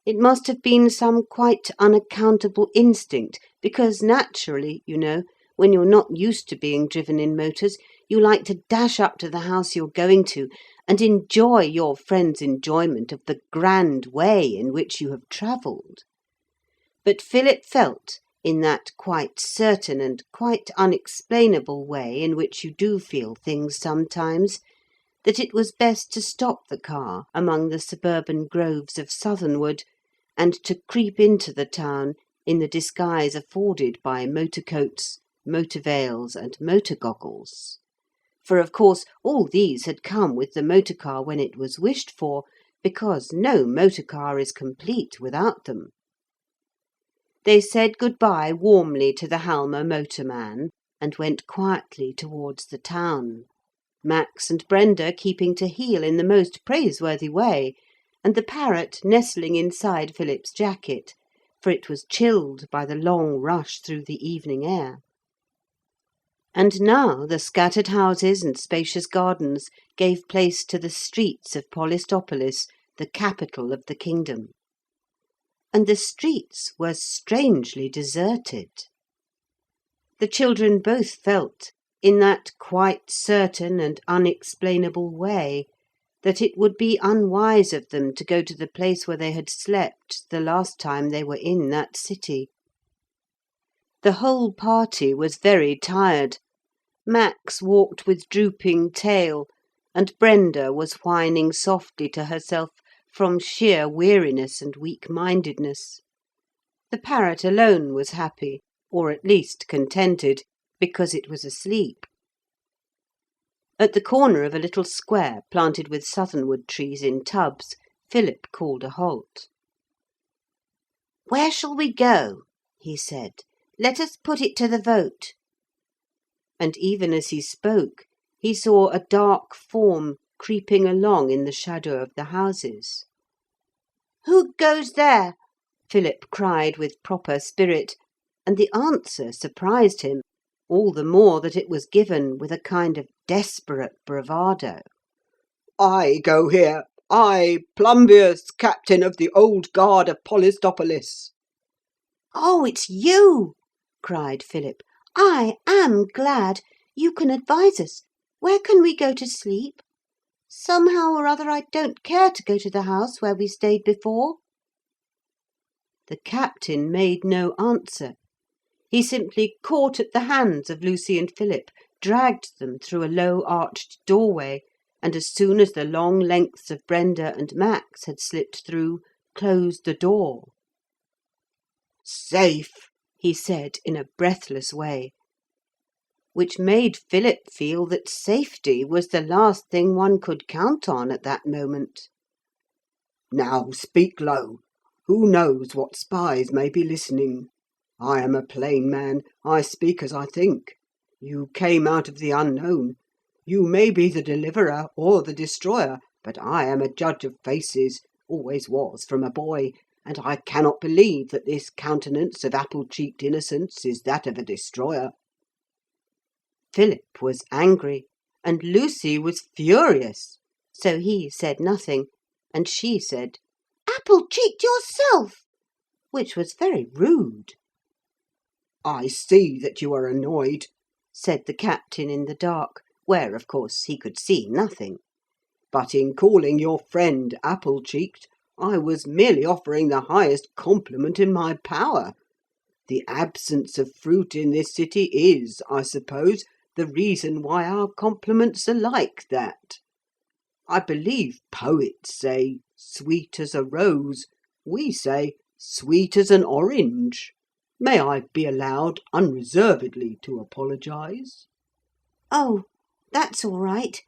It must have been some quite unaccountable instinct, because naturally, you know, when you're not used to being driven in motors, you like to dash up to the house you're going to and enjoy your friend's enjoyment of the grand way in which you have travelled. But Philip felt, in that quite certain and quite unexplainable way in which you do feel things sometimes, that it was best to stop the car among the suburban groves of Southernwood, and to creep into the town in the disguise afforded by motor coats, motor veils, and motor goggles. For, of course, all these had come with the motor car when it was wished for, because no motor car is complete without them. They said good-bye warmly to the Halma motorman, and went quietly towards the town, Max and Brenda keeping to heel in the most praiseworthy way, and the parrot nestling inside Philip's jacket, for it was chilled by the long rush through the evening air. And now the scattered houses and spacious gardens gave place to the streets of Polistopolis, the capital of the kingdom. And the streets were strangely deserted. The children both felt, in that quite certain and unexplainable way, that it would be unwise of them to go to the place where they had slept the last time they were in that city. The whole party was very tired. Max walked with drooping tail, and Brenda was whining softly to herself from sheer weariness and weak-mindedness. The parrot alone was happy, or at least contented, because it was asleep. At the corner of a little square planted with southernwood trees in tubs, Philip called a halt. "Where shall we go?" he said. "Let us put it to the vote." And even as he spoke, he saw a dark form creeping along in the shadow of the houses. "Who goes there?" Philip cried with proper spirit, and the answer surprised him, all the more that it was given with a kind of desperate bravado. "I go here. I, Plumbeus, captain of the Old Guard of Polistopolis." "Oh, it's you!" cried Philip. "I am glad. You can advise us. Where can we go to sleep? Somehow or other I don't care to go to the house where we stayed before." The captain made no answer. He simply caught at the hands of Lucy and Philip, dragged them through a low-arched doorway, and as soon as the long lengths of Brenda and Max had slipped through, closed the door. "Safe," he said in a breathless way, which made Philip feel that safety was the last thing one could count on at that moment. "Now speak low. Who knows what spies may be listening? I am a plain man. I speak as I think. You came out of the unknown. You may be the deliverer or the destroyer, but I am a judge of faces, always was from a boy, and I cannot believe that this countenance of apple-cheeked innocence is that of a destroyer." Philip was angry, and Lucy was furious, so he said nothing, and she said, "Apple-cheeked yourself," which was very rude. "I see that you are annoyed," said the captain in the dark, where, of course, he could see nothing. "But in calling your friend apple-cheeked, I was merely offering the highest compliment in my power. The absence of fruit in this city is, I suppose, the reason why our compliments are like that. I believe poets say, 'sweet as a rose'; we say, 'sweet as an orange.' May I be allowed unreservedly to apologise?" "Oh, that's all right,"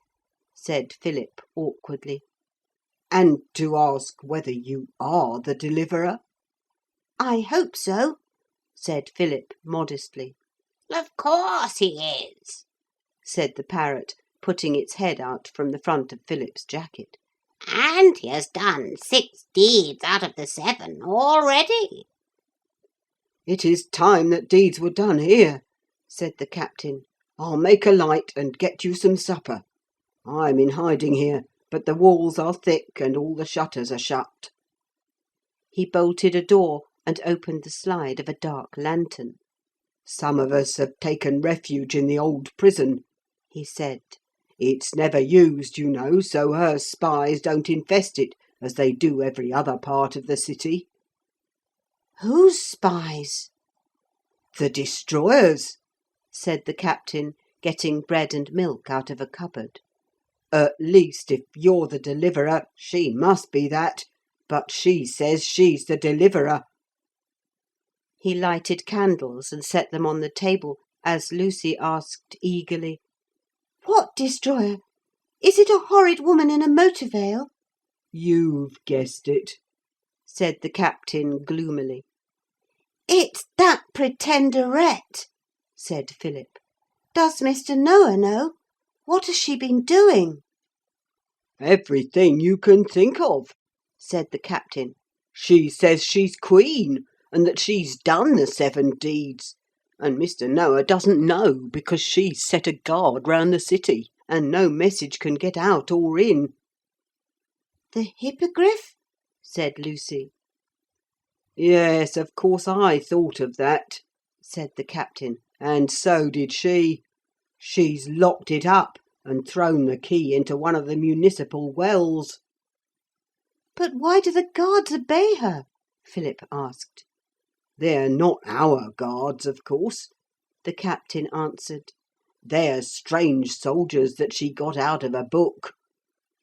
said Philip awkwardly. "And to ask whether you are the deliverer?" "I hope so," said Philip modestly. Of course he is, said the parrot, putting its head out from the front of Philip's jacket. and he has done 6 deeds out of the 7 already. "It is time that deeds were done here," said the captain. "I'll make a light and get you some supper. I'm in hiding here, but the walls are thick and all the shutters are shut." He bolted a door and opened the slide of a dark lantern. "Some of us have taken refuge in the old prison," he said. "It's never used, you know, so her spies don't infest it as they do every other part of the city." "Whose spies?" "The destroyers," said the captain, getting bread and milk out of a cupboard. "At least, if you're the deliverer, she must be that. But she says she's the deliverer." He lighted candles and set them on the table as Lucy asked eagerly, "What destroyer? Is it a horrid woman in a motor veil?" "You've guessed it," said the captain gloomily. "It's that Pretenderette," said Philip. "Does Mr. Noah know? What has she been doing?" "Everything you can think of," said the captain. "She says she's queen, and that she's done the 7 deeds. And Mr. Noah doesn't know, because she's set a guard round the city, and no message can get out or in." "The Hippogriff?" said Lucy. "Yes, of course I thought of that," said the captain, "and so did she. She's locked it up and thrown the key into one of the municipal wells." "But why do the guards obey her?" Philip asked. "They're not our guards, of course," the captain answered. "They're strange soldiers that she got out of a book.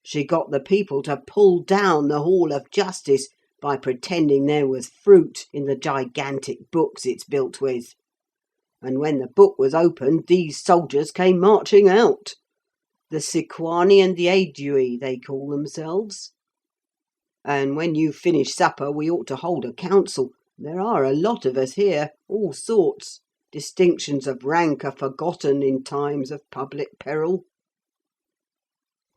She got the people to pull down the Hall of Justice by pretending there was fruit in the gigantic books it's built with. And when the book was opened, these soldiers came marching out. The Sequani and the Aedui, they call themselves. And when you finish supper, we ought to hold a council. There are a lot of us here, all sorts. Distinctions of rank are forgotten in times of public peril."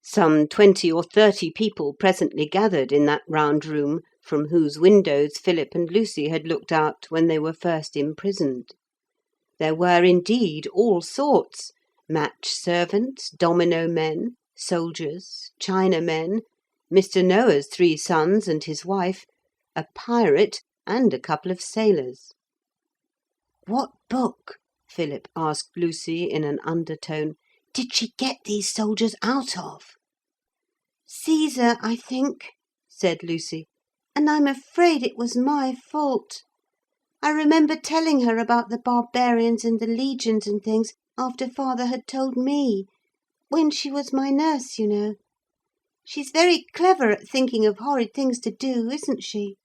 Some 20 or 30 people presently gathered in that round room from whose windows Philip and Lucy had looked out when they were first imprisoned. There were indeed all sorts: match servants, domino men, soldiers, Chinamen, Mr. Noah's 3 sons and his wife, a pirate, and a couple of sailors. "What book," Philip asked Lucy in an undertone, "did she get these soldiers out of?" "Caesar, I think," said Lucy, "and I'm afraid it was my fault. I remember telling her about the barbarians and the legions and things after father had told me, when she was my nurse, you know. She's very clever at thinking of horrid things to do, isn't she?"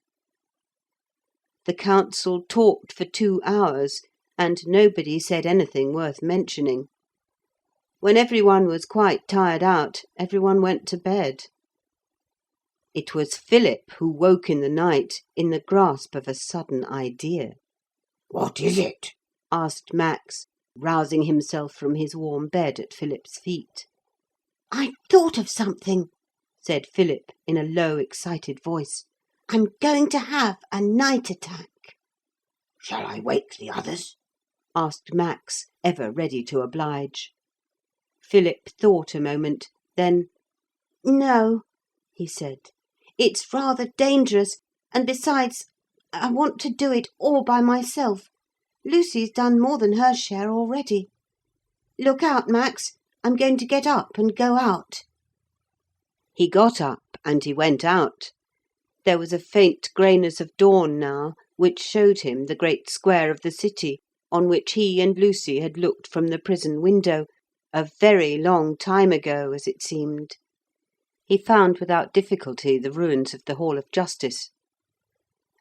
The council talked for 2 hours, and nobody said anything worth mentioning. When every one was quite tired out, every one went to bed. It was Philip who woke in the night in the grasp of a sudden idea. "What is it?" asked Max, rousing himself from his warm bed at Philip's feet. "I thought of something," said Philip in a low, excited voice. "I'm going to have a night attack." "Shall I wake the others?" asked Max, ever ready to oblige. Philip thought a moment, then, "No," he said. "It's rather dangerous, and besides, I want to do it all by myself. Lucy's done more than her share already. Look out, Max, I'm going to get up and go out." He got up and he went out. There was a faint greyness of dawn now, which showed him the great square of the city, on which he and Lucy had looked from the prison window, a very long time ago, as it seemed. He found without difficulty the ruins of the Hall of Justice.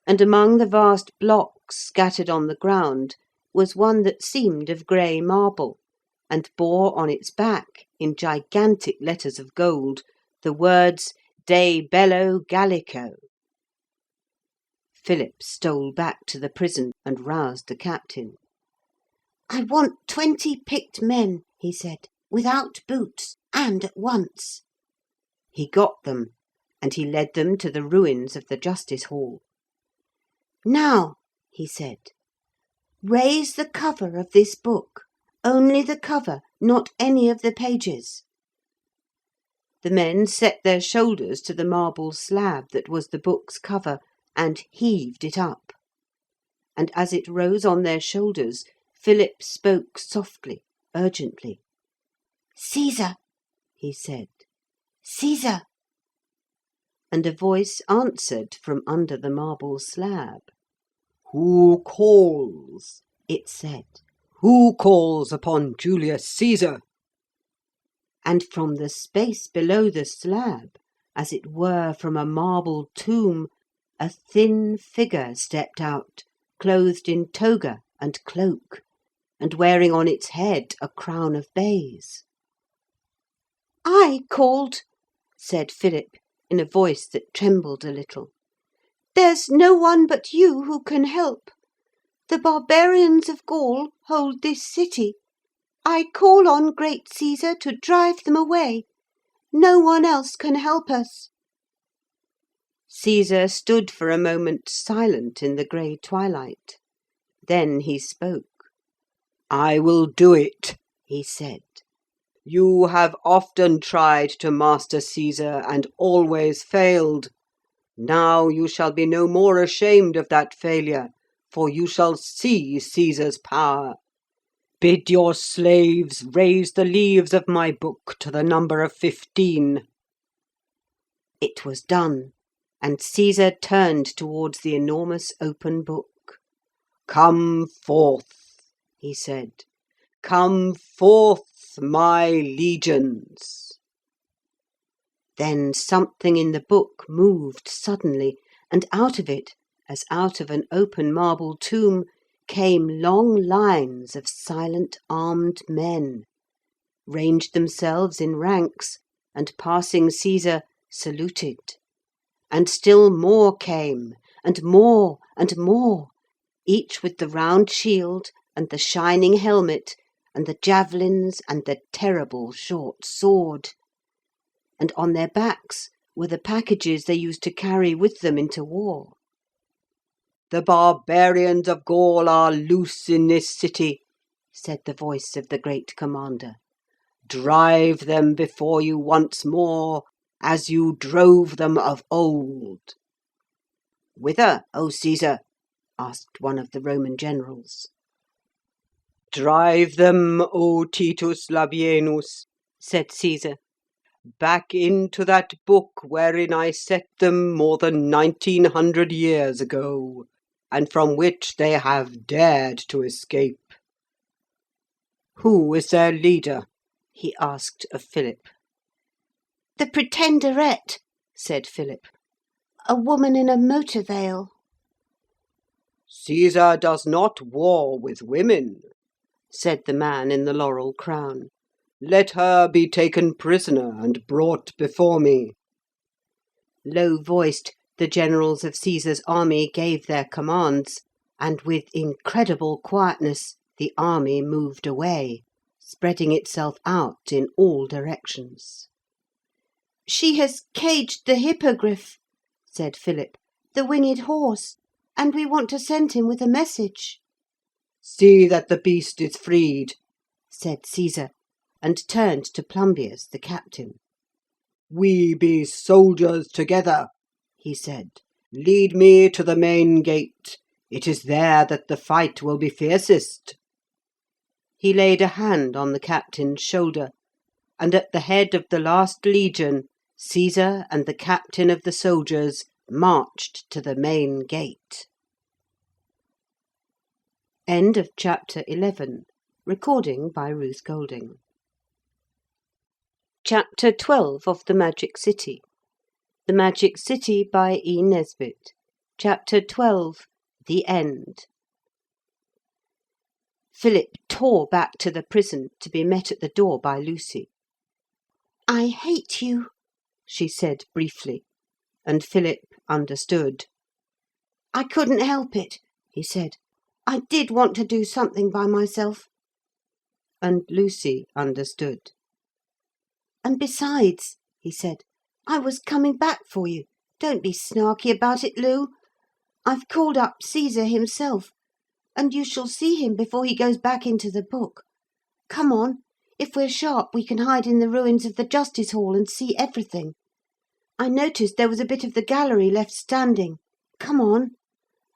And among the vast blocks scattered on the ground was one that seemed of grey marble, and bore on its back, in gigantic letters of gold, the words De Bello Gallico. Philip stole back to the prison and roused the captain. "I want 20 picked men," he said, "without boots, and at once." He got them, and he led them to the ruins of the Justice Hall. "Now," he said, "raise the cover of this book. Only the cover, not any of the pages." The men set their shoulders to the marble slab that was the book's cover, and heaved it up. And as it rose on their shoulders, Philip spoke softly, urgently. "Caesar," he said, "Caesar." And a voice answered from under the marble slab. "Who calls?" it said. "Who calls upon Julius Caesar?" And from the space below the slab, as it were from a marble tomb, a thin figure stepped out, clothed in toga and cloak, and wearing on its head a crown of bays. "I called," said Philip, in a voice that trembled a little. "There's no one but you who can help. The barbarians of Gaul hold this city. I call on great Caesar to drive them away. No one else can help us." Caesar stood for a moment silent in the grey twilight. Then he spoke. "I will do it," he said. "You have often tried to master Caesar and always failed. Now you shall be no more ashamed of that failure, for you shall see Caesar's power. Bid your slaves raise the leaves of my book to the number of 15. It was done, and Caesar turned towards the enormous open book. "Come forth," he said. "Come forth, my legions." Then something in the book moved suddenly, and out of it, as out of an open marble tomb, came long lines of silent armed men, ranged themselves in ranks, and passing Caesar, saluted. And still more came, and more, each with the round shield and the shining helmet and the javelins and the terrible short sword. And on their backs were the packages they used to carry with them into war. "The barbarians of Gaul are loose in this city," said the voice of the great commander. "Drive them before you once more, as you drove them of old." "Whither, O Caesar?" asked one of the Roman generals. "Drive them, O Titus Labienus," said Caesar, "back into that book wherein I set them more than 1900 years ago, and from which they have dared to escape." "Who is their leader?" he asked of Philip. "The Pretenderette," said Philip. "A woman in a motor veil." "Caesar does not war with women," said the man in the laurel crown. "Let her be taken prisoner and brought before me." Low-voiced, the generals of Caesar's army gave their commands, and with incredible quietness the army moved away, spreading itself out in all directions. "She has caged the hippogriff," said Philip, "the winged horse, and we want to send him with a message." "See that the beast is freed," said Caesar, and turned to Plumbius, the captain. "We be soldiers together," he said. "Lead me to the main gate. It is there that the fight will be fiercest." He laid a hand on the captain's shoulder, and at the head of the last legion, Caesar and the captain of the soldiers marched to the main gate. End of chapter 11. Recording by Ruth Golding. Chapter 12 of The Magic City. The Magic City by E. Nesbit. Chapter 12. The End. Philip tore back to the prison, to be met at the door by Lucy. "I hate you," she said briefly, and Philip understood. "I couldn't help it," he said. "I did want to do something by myself." And Lucy understood. "And besides," he said, "I was coming back for you. Don't be snarky about it, Lou. I've called up Caesar himself, and you shall see him before he goes back into the book. Come on. If we're sharp, we can hide in the ruins of the Justice Hall and see everything. I noticed there was a bit of the gallery left standing. come on.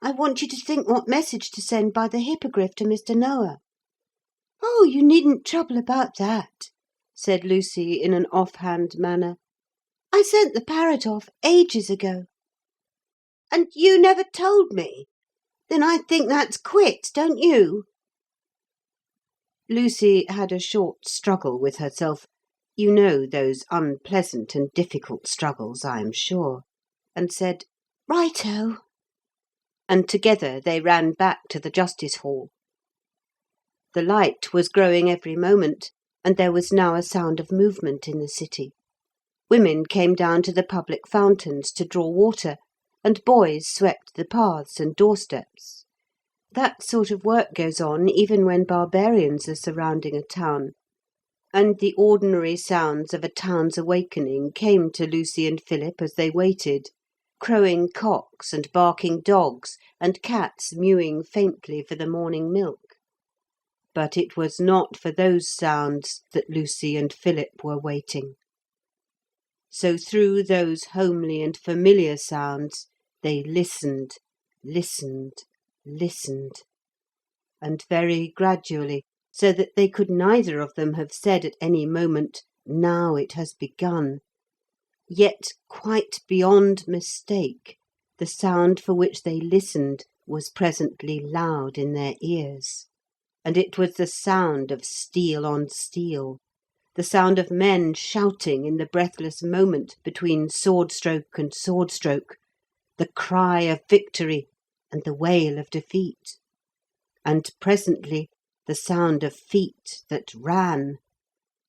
I want you to think what message to send by the hippogriff to Mr. Noah." "Oh, you needn't trouble about that," said Lucy in an off-hand manner. "I sent the parrot off ages ago." "And you never told me? Then I think that's quits, don't you?" Lucy had a short struggle with herself. You know those unpleasant and difficult struggles, I am sure, and said, "Righto." And together they ran back to the Justice Hall. The light was growing every moment, and there was now a sound of movement in the city. Women came down to the public fountains to draw water, and boys swept the paths and doorsteps. That sort of work goes on even when barbarians are surrounding a town, and the ordinary sounds of a town's awakening came to Lucy and Philip as they waited, crowing cocks and barking dogs, and cats mewing faintly for the morning milk. But it was not for those sounds that Lucy and Philip were waiting. So through those homely and familiar sounds they listened, listened, listened, and very gradually, so that they could neither of them have said at any moment, "Now it has begun," yet quite beyond mistake, the sound for which they listened was presently loud in their ears. And it was the sound of steel on steel, the sound of men shouting in the breathless moment between sword stroke and sword stroke, the cry of victory and the wail of defeat. And presently the sound of feet that ran.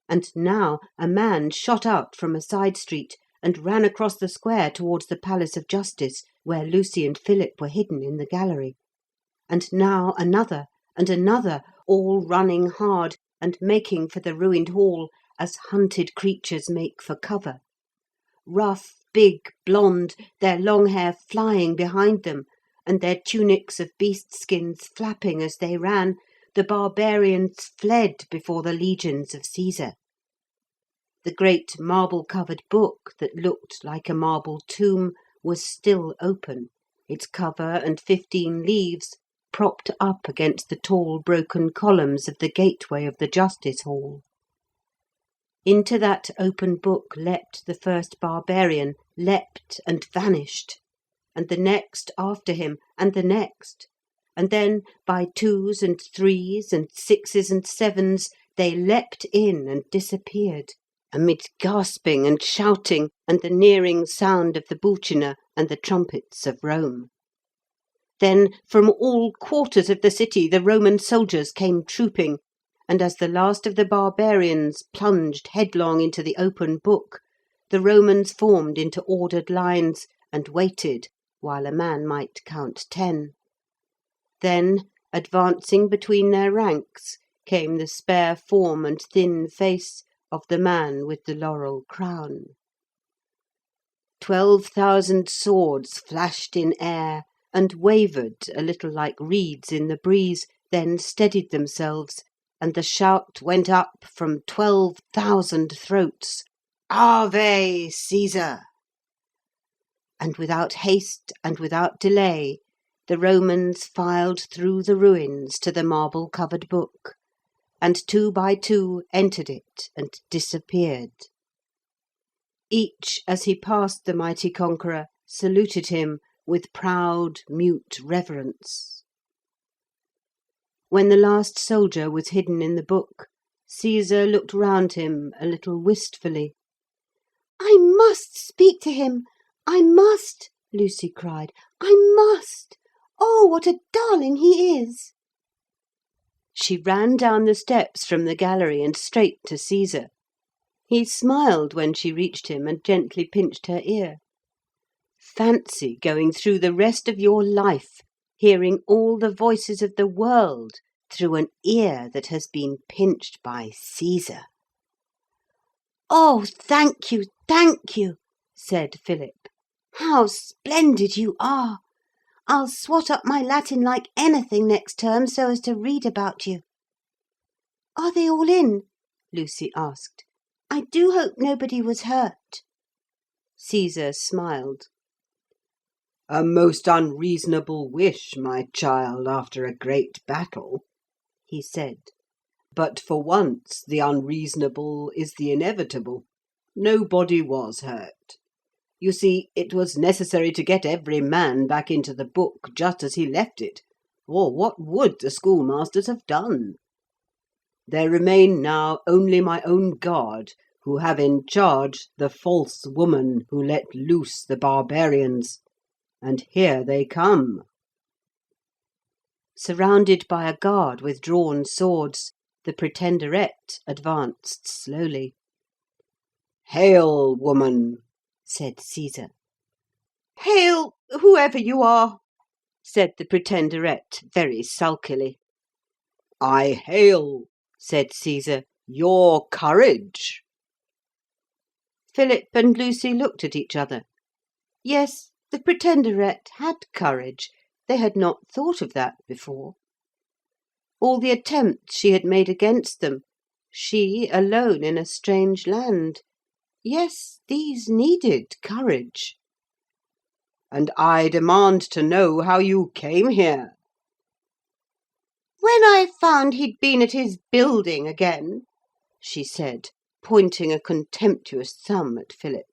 And now a man shot out from a side street and ran across the square towards the Palace of Justice, where Lucy and Philip were hidden in the gallery. And now another, and another, all running hard and making for the ruined hall as hunted creatures make for cover. Rough, big, blonde, their long hair flying behind them, and their tunics of beast skins flapping as they ran, the barbarians fled before the legions of Caesar. The great marble-covered book that looked like a marble tomb was still open, its cover and 15 leaves propped up against the tall broken columns of the gateway of the Justice Hall. Into that open book leapt the first barbarian, leapt and vanished, and the next after him, and the next, and then by 2s and 3s and 6s and 7s they leapt in and disappeared, amid gasping and shouting and the nearing sound of the bucina and the trumpets of Rome. Then from all quarters of the city the Roman soldiers came trooping, and as the last of the barbarians plunged headlong into the open book, the Romans formed into ordered lines and waited while a man might count 10. Then, advancing between their ranks, came the spare form and thin face of the man with the laurel crown. 12,000 swords flashed in air and wavered a little like reeds in the breeze, then steadied themselves, and the shout went up from 12,000 throats, "Ave Caesar!" And without haste and without delay, the Romans filed through the ruins to the marble-covered book, and 2 by 2 entered it and disappeared. Each, as he passed the mighty conqueror, saluted him with proud, mute reverence. When the last soldier was hidden in the book, Caesar looked round him a little wistfully. "I must speak to him! I must!" Lucy cried. "I must! Oh, what a darling he is!" She ran down the steps from the gallery and straight to Caesar. He smiled when she reached him and gently pinched her ear. Fancy going through the rest of your life hearing all the voices of the world through an ear that has been pinched by Caesar. "Oh, thank you, said Philip. "How splendid you are! I'll swat up my Latin like anything next term so as to read about you." "Are they all in?" Lucy asked. "I do hope nobody was hurt." Caesar smiled. A most unreasonable wish, my child, after a great battle, he said. But for once the unreasonable is the inevitable. Nobody was hurt. You see, it was necessary to get every man back into the book just as he left it, or what would the schoolmasters have done? There remain now only my own guard, who have in charge the false woman who let loose the barbarians. And here they come." Surrounded by a guard with drawn swords, the Pretenderette advanced slowly. "Hail, woman," said Caesar. "Hail, whoever you are," said the Pretenderette very sulkily. "I hail," said Caesar, "your courage." Philip and Lucy looked at each other. Yes, the Pretenderette had courage. They had not thought of that before. All the attempts she had made against them, she alone in a strange land. Yes, these needed courage. "And I demand to know how you came here." "When I found he'd been at his building again," she said, pointing a contemptuous thumb at Philip,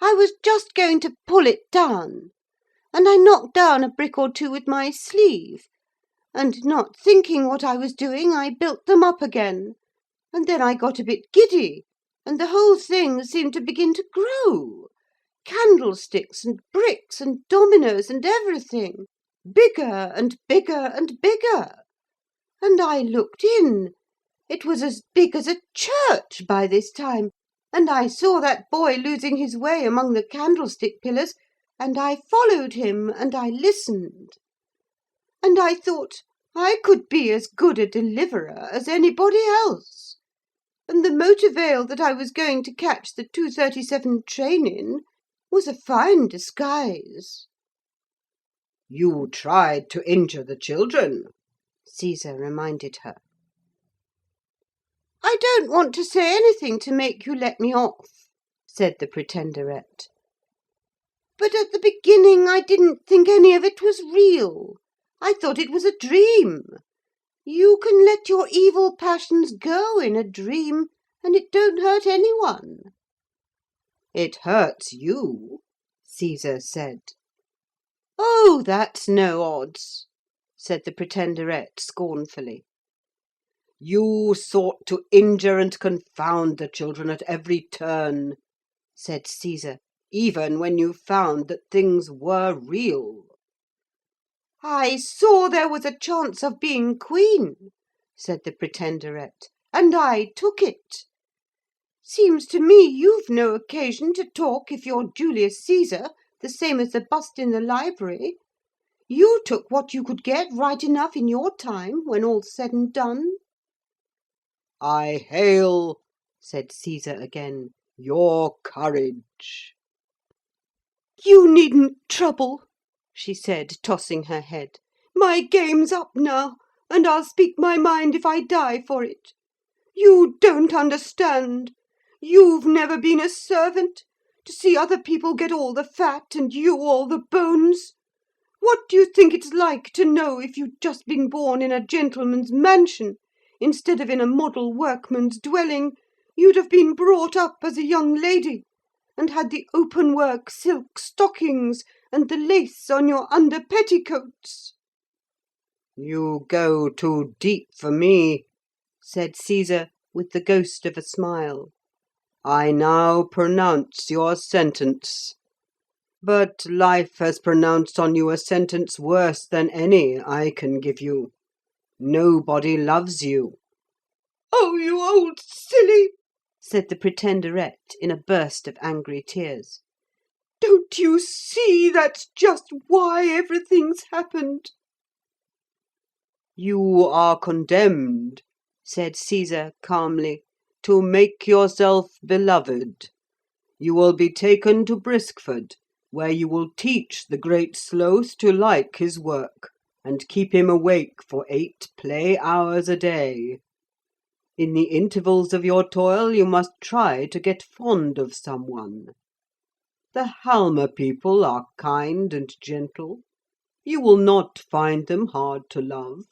"I was just going to pull it down, and I knocked down a brick or two with my sleeve, and not thinking what I was doing, I built them up again, and then I got a bit giddy, and the whole thing seemed to begin to grow. Candlesticks and bricks and dominoes and everything, bigger and bigger and bigger. And I looked in. It was as big as a church by this time, and I saw that boy losing his way among the candlestick pillars, and I followed him, and I listened. And I thought I could be as good a deliverer as anybody else. And the motor veil that I was going to catch the 2:37 train in was a fine disguise." "You tried to injure the children," Caesar reminded her. "I don't want to say anything to make you let me off," said the Pretenderette. "But at the beginning I didn't think any of it was real. I thought it was a dream. You can let your evil passions go in a dream, and it don't hurt any one." "It hurts you," Caesar said. "Oh, that's no odds," said the Pretenderette scornfully. "You sought to injure and confound the children at every turn," said Caesar, "even when you found that things were real." "I saw there was a chance of being queen," said the Pretenderette, "and I took it. Seems to me you've no occasion to talk if you're Julius Caesar, the same as the bust in the library. You took what you could get right enough in your time, when all's said and done." "I hail," said Caesar again, "your courage." "You needn't trouble," she said, tossing her head. "My game's up now, and I'll speak my mind if I die for it. You don't understand. You've never been a servant, to see other people get all the fat and you all the bones. What do you think it's like to know if you'd just been born in a gentleman's mansion, instead of in a model workman's dwelling, you'd have been brought up as a young lady, and had the open-work silk stockings and the lace on your under-petticoats?" "You go too deep for me," said Caesar, with the ghost of a smile. "I now pronounce your sentence. But life has pronounced on you a sentence worse than any I can give you. Nobody loves you." "Oh, you old silly!" said the Pretenderette in a burst of angry tears. "Don't you see that's just why everything's happened?" "You are condemned," said Caesar calmly, "to make yourself beloved. You will be taken to Briskford, where you will teach the great Sloth to like his work, and keep him awake for 8 play hours a day. In the intervals of your toil you must try to get fond of someone. The Halma people are kind and gentle. You will not find them hard to love.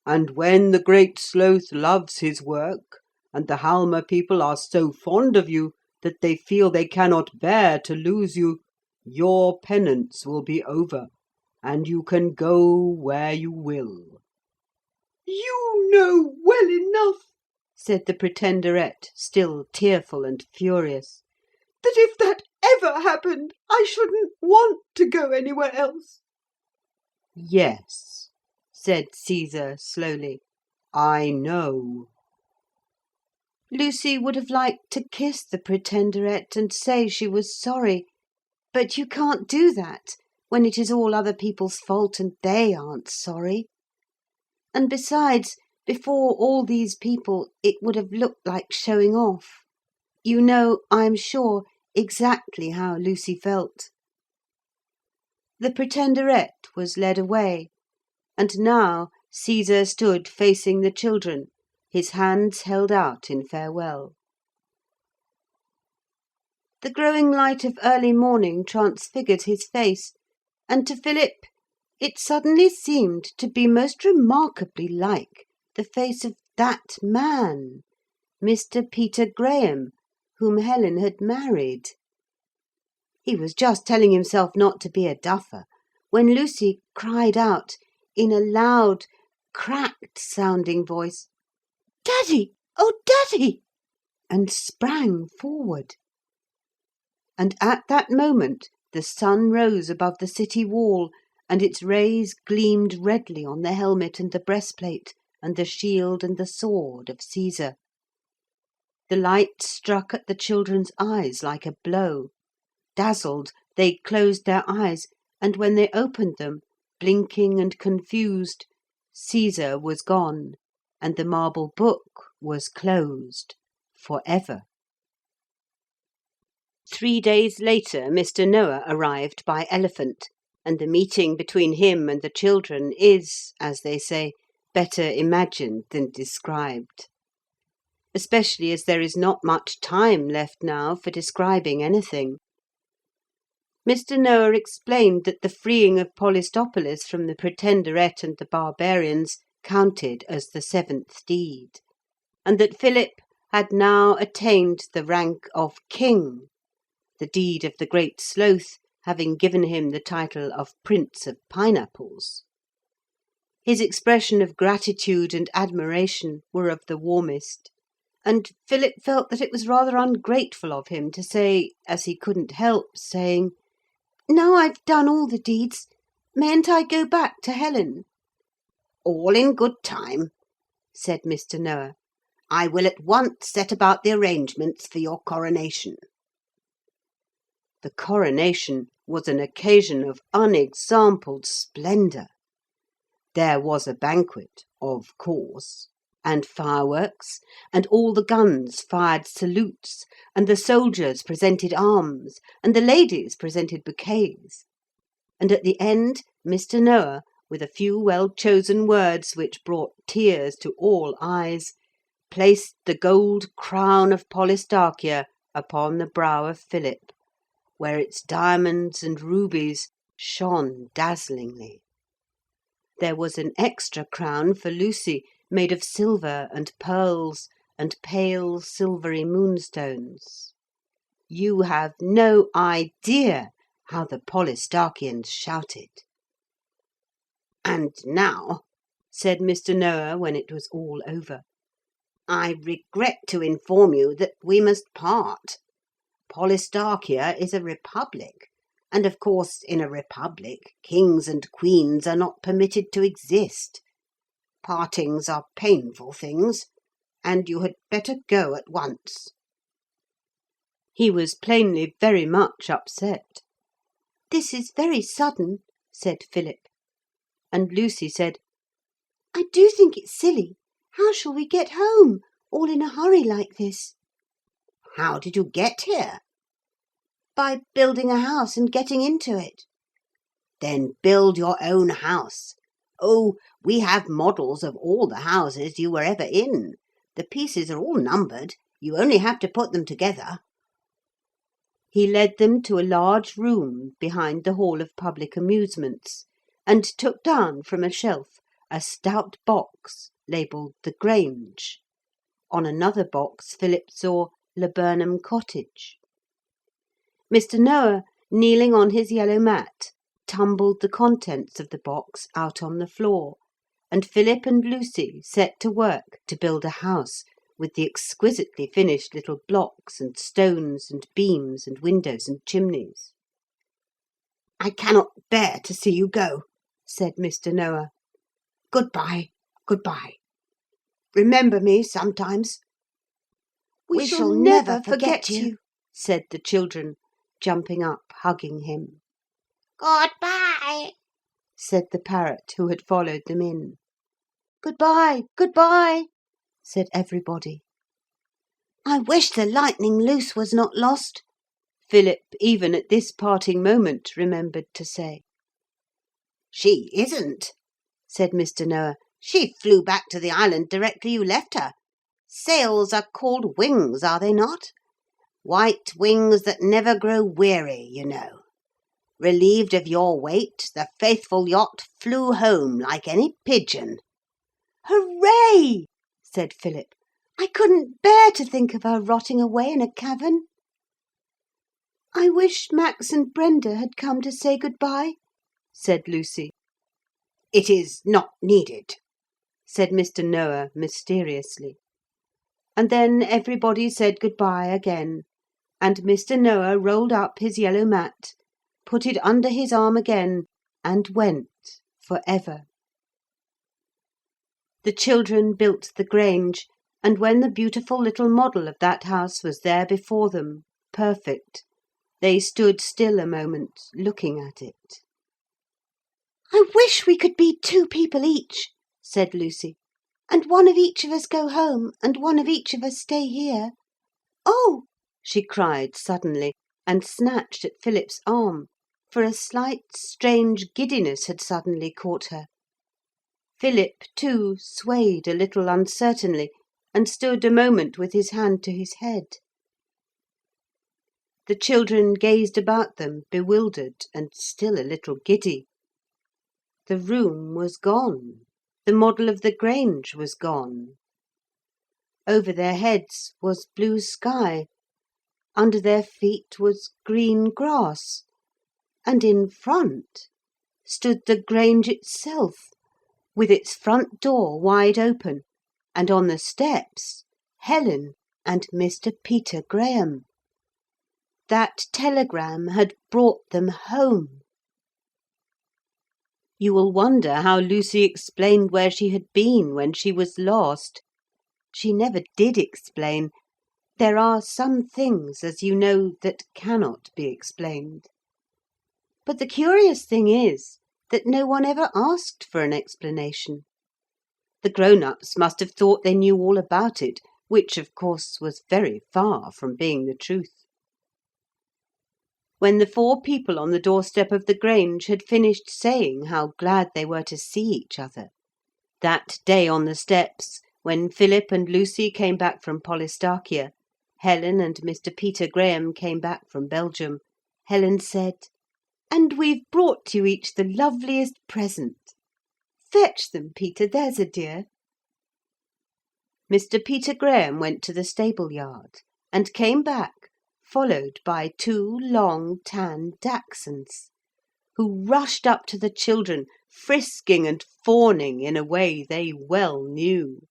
And when the Great Sloth loves his work, and the Halma people are so fond of you that they feel they cannot bear to lose you, your penance will be over, and you can go where you will." "You know well enough," said the Pretenderette, still tearful and furious, "that if that ever happened, I shouldn't want to go anywhere else." "Yes," said Caesar slowly, "I know." Lucy would have liked to kiss the Pretenderette and say she was sorry, but you can't do that when it is all other people's fault and they aren't sorry. And besides, before all these people it would have looked like showing off. You know, I'm sure, exactly how Lucy felt. The Pretenderette was led away, and now Caesar stood facing the children, his hands held out in farewell. The growing light of early morning transfigured his face, and to Philip it suddenly seemed to be most remarkably like the face of that man, Mr. Peter Graham, whom Helen had married. He was just telling himself not to be a duffer, when Lucy cried out in a loud, cracked-sounding voice, "Daddy! Oh, Daddy!" and sprang forward. And at that moment the sun rose above the city wall, and its rays gleamed redly on the helmet and the breastplate and the shield and the sword of Caesar. The light struck at the children's eyes like a blow. Dazzled, they closed their eyes, and when they opened them, blinking and confused, Caesar was gone, and the marble book was closed for ever. 3 days later Mr. Noah arrived by elephant, and the meeting between him and the children is, as they say, better imagined than described. Especially as there is not much time left now for describing anything. Mr. Noah explained that the freeing of Polistopolis from the Pretenderette and the barbarians counted as the 7th deed, and that Philip had now attained the rank of king, the deed of the Great Sloth having given him the title of Prince of Pineapples. His expression of gratitude and admiration were of the warmest, and Philip felt that it was rather ungrateful of him to say, as he couldn't help saying, "Now I've done all the deeds, mayn't I go back to Helen?" "All in good time," said Mr. Noah. "I will at once set about the arrangements for your coronation." The coronation was an occasion of unexampled splendour. There was a banquet, of course, and fireworks, and all the guns fired salutes, and the soldiers presented arms, and the ladies presented bouquets. And at the end, Mr. Noah, with a few well-chosen words which brought tears to all eyes, placed the gold crown of Polistarchia upon the brow of Philip, where its diamonds and rubies shone dazzlingly. There was an extra crown for Lucy, made of silver and pearls and pale silvery moonstones. You have no idea how the Polistarchians shouted. "And now," said Mr. Noah when it was all over, "I regret to inform you that we must part. Polistarchia is a republic, and of course in a republic kings and queens are not permitted to exist. Partings are painful things, and you had better go at once." He was plainly very much upset. "This is very sudden," said Philip. And Lucy said, "I do think it's silly. How shall we get home, all in a hurry like this?" "How did you get here?" "By building a house and getting into it." "Then build your own house. Oh, we have models of all the houses you were ever in. The pieces are all numbered. You only have to put them together." He led them to a large room behind the Hall of Public Amusements, and took down from a shelf a stout box labelled The Grange. On another box Philip saw Laburnum Cottage. Mr. Noah, kneeling on his yellow mat, tumbled the contents of the box out on the floor, and Philip and Lucy set to work to build a house with the exquisitely finished little blocks and stones and beams and windows and chimneys. "I cannot bear to see you go," said Mr. Noah. "Good-bye, good-bye. Remember me sometimes." "We shall never forget you," said the children, jumping up, hugging him. Goodbye, said the parrot who had followed them in. "Good-bye, good-bye," said everybody. "I wish the Lightning Loose was not lost," Philip, even at this parting moment, remembered to say. "She isn't," said Mr. Noah. "She flew back to the island directly you left her. Sails are called wings, are they not? White wings that never grow weary, you know. Relieved of your weight, the faithful yacht flew home like any pigeon." "Hooray!" said Philip. "I couldn't bear to think of her rotting away in a cavern." "I wish Max and Brenda had come to say good-bye," said Lucy. "It is not needed," said Mr. Noah mysteriously. And then everybody said good-bye again, and Mr. Noah rolled up his yellow mat, put it under his arm again, and went for ever. The children built the Grange, and when the beautiful little model of that house was there before them, perfect, they stood still a moment, looking at it. "I wish we could be 2 people each," said Lucy, "and one of each of us go home, and one of each of us stay here. Oh!" she cried suddenly, and snatched at Philip's arm, for a slight strange giddiness had suddenly caught her. Philip, too, swayed a little uncertainly, and stood a moment with his hand to his head. The children gazed about them, bewildered and still a little giddy. The room was gone. The model of the Grange was gone. Over their heads was blue sky. Under their feet was green grass. And in front stood the Grange itself, with its front door wide open, and on the steps Helen and Mr. Peter Graham. That telegram had brought them home. You will wonder how Lucy explained where she had been when she was lost. She never did explain. There are some things, as you know, that cannot be explained. But the curious thing is that no one ever asked for an explanation. The grown-ups must have thought they knew all about it, which, of course, was very far from being the truth. When the 4 people on the doorstep of the Grange had finished saying how glad they were to see each other, that day on the steps, when Philip and Lucy came back from Polystarchia, Helen and Mr. Peter Graham came back from Belgium, Helen said, "And we've brought you each the loveliest present. Fetch them, Peter, there's a dear." Mr. Peter Graham went to the stable yard, and came back followed by 2 long tan dachshunds, who rushed up to the children, frisking and fawning in a way they well knew.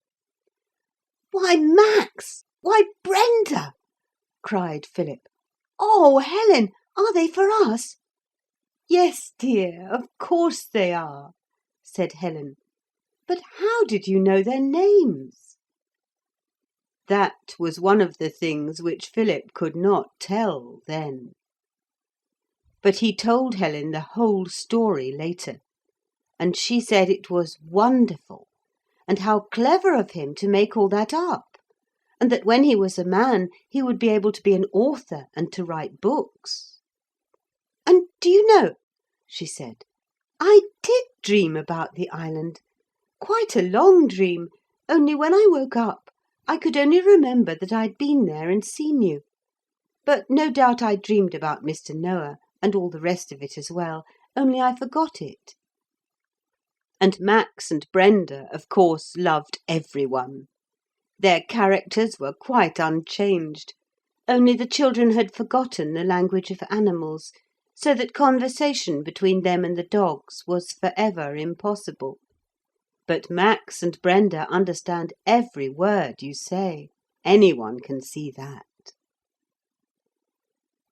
"Why, Max! Why, Brenda!" cried Philip. "Oh, Helen, are they for us?" "Yes, dear, of course they are," said Helen. "But how did you know their names?" That was one of the things which Philip could not tell then. But he told Helen the whole story later, and she said it was wonderful, and how clever of him to make all that up, and that when he was a man he would be able to be an author and to write books. "And do you know," she said, "I did dream about the island. Quite a long dream, only when I woke up I could only remember that I'd been there and seen you. But no doubt I dreamed about Mr. Noah, and all the rest of it as well, only I forgot it. And Max and Brenda, of course, loved every one. Their characters were quite unchanged, only the children had forgotten the language of animals, so that conversation between them and the dogs was for ever impossible. But Max and Brenda understand every word you say. Any one can see that.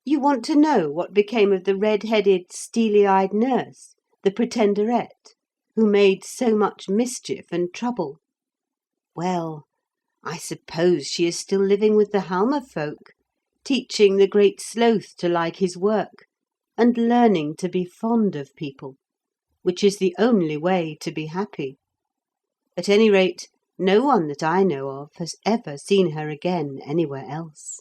You want to know what became of the red-headed, steely-eyed nurse, the Pretenderette, who made so much mischief and trouble? Well, I suppose she is still living with the Halma folk, teaching the Great Sloth to like his work, and learning to be fond of people, which is the only way to be happy. At any rate, no one that I know of has ever seen her again anywhere else.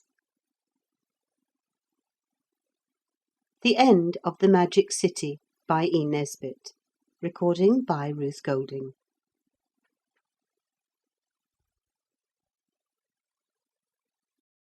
The End of the Magic City by E. Nesbit. Recording by Ruth Golding.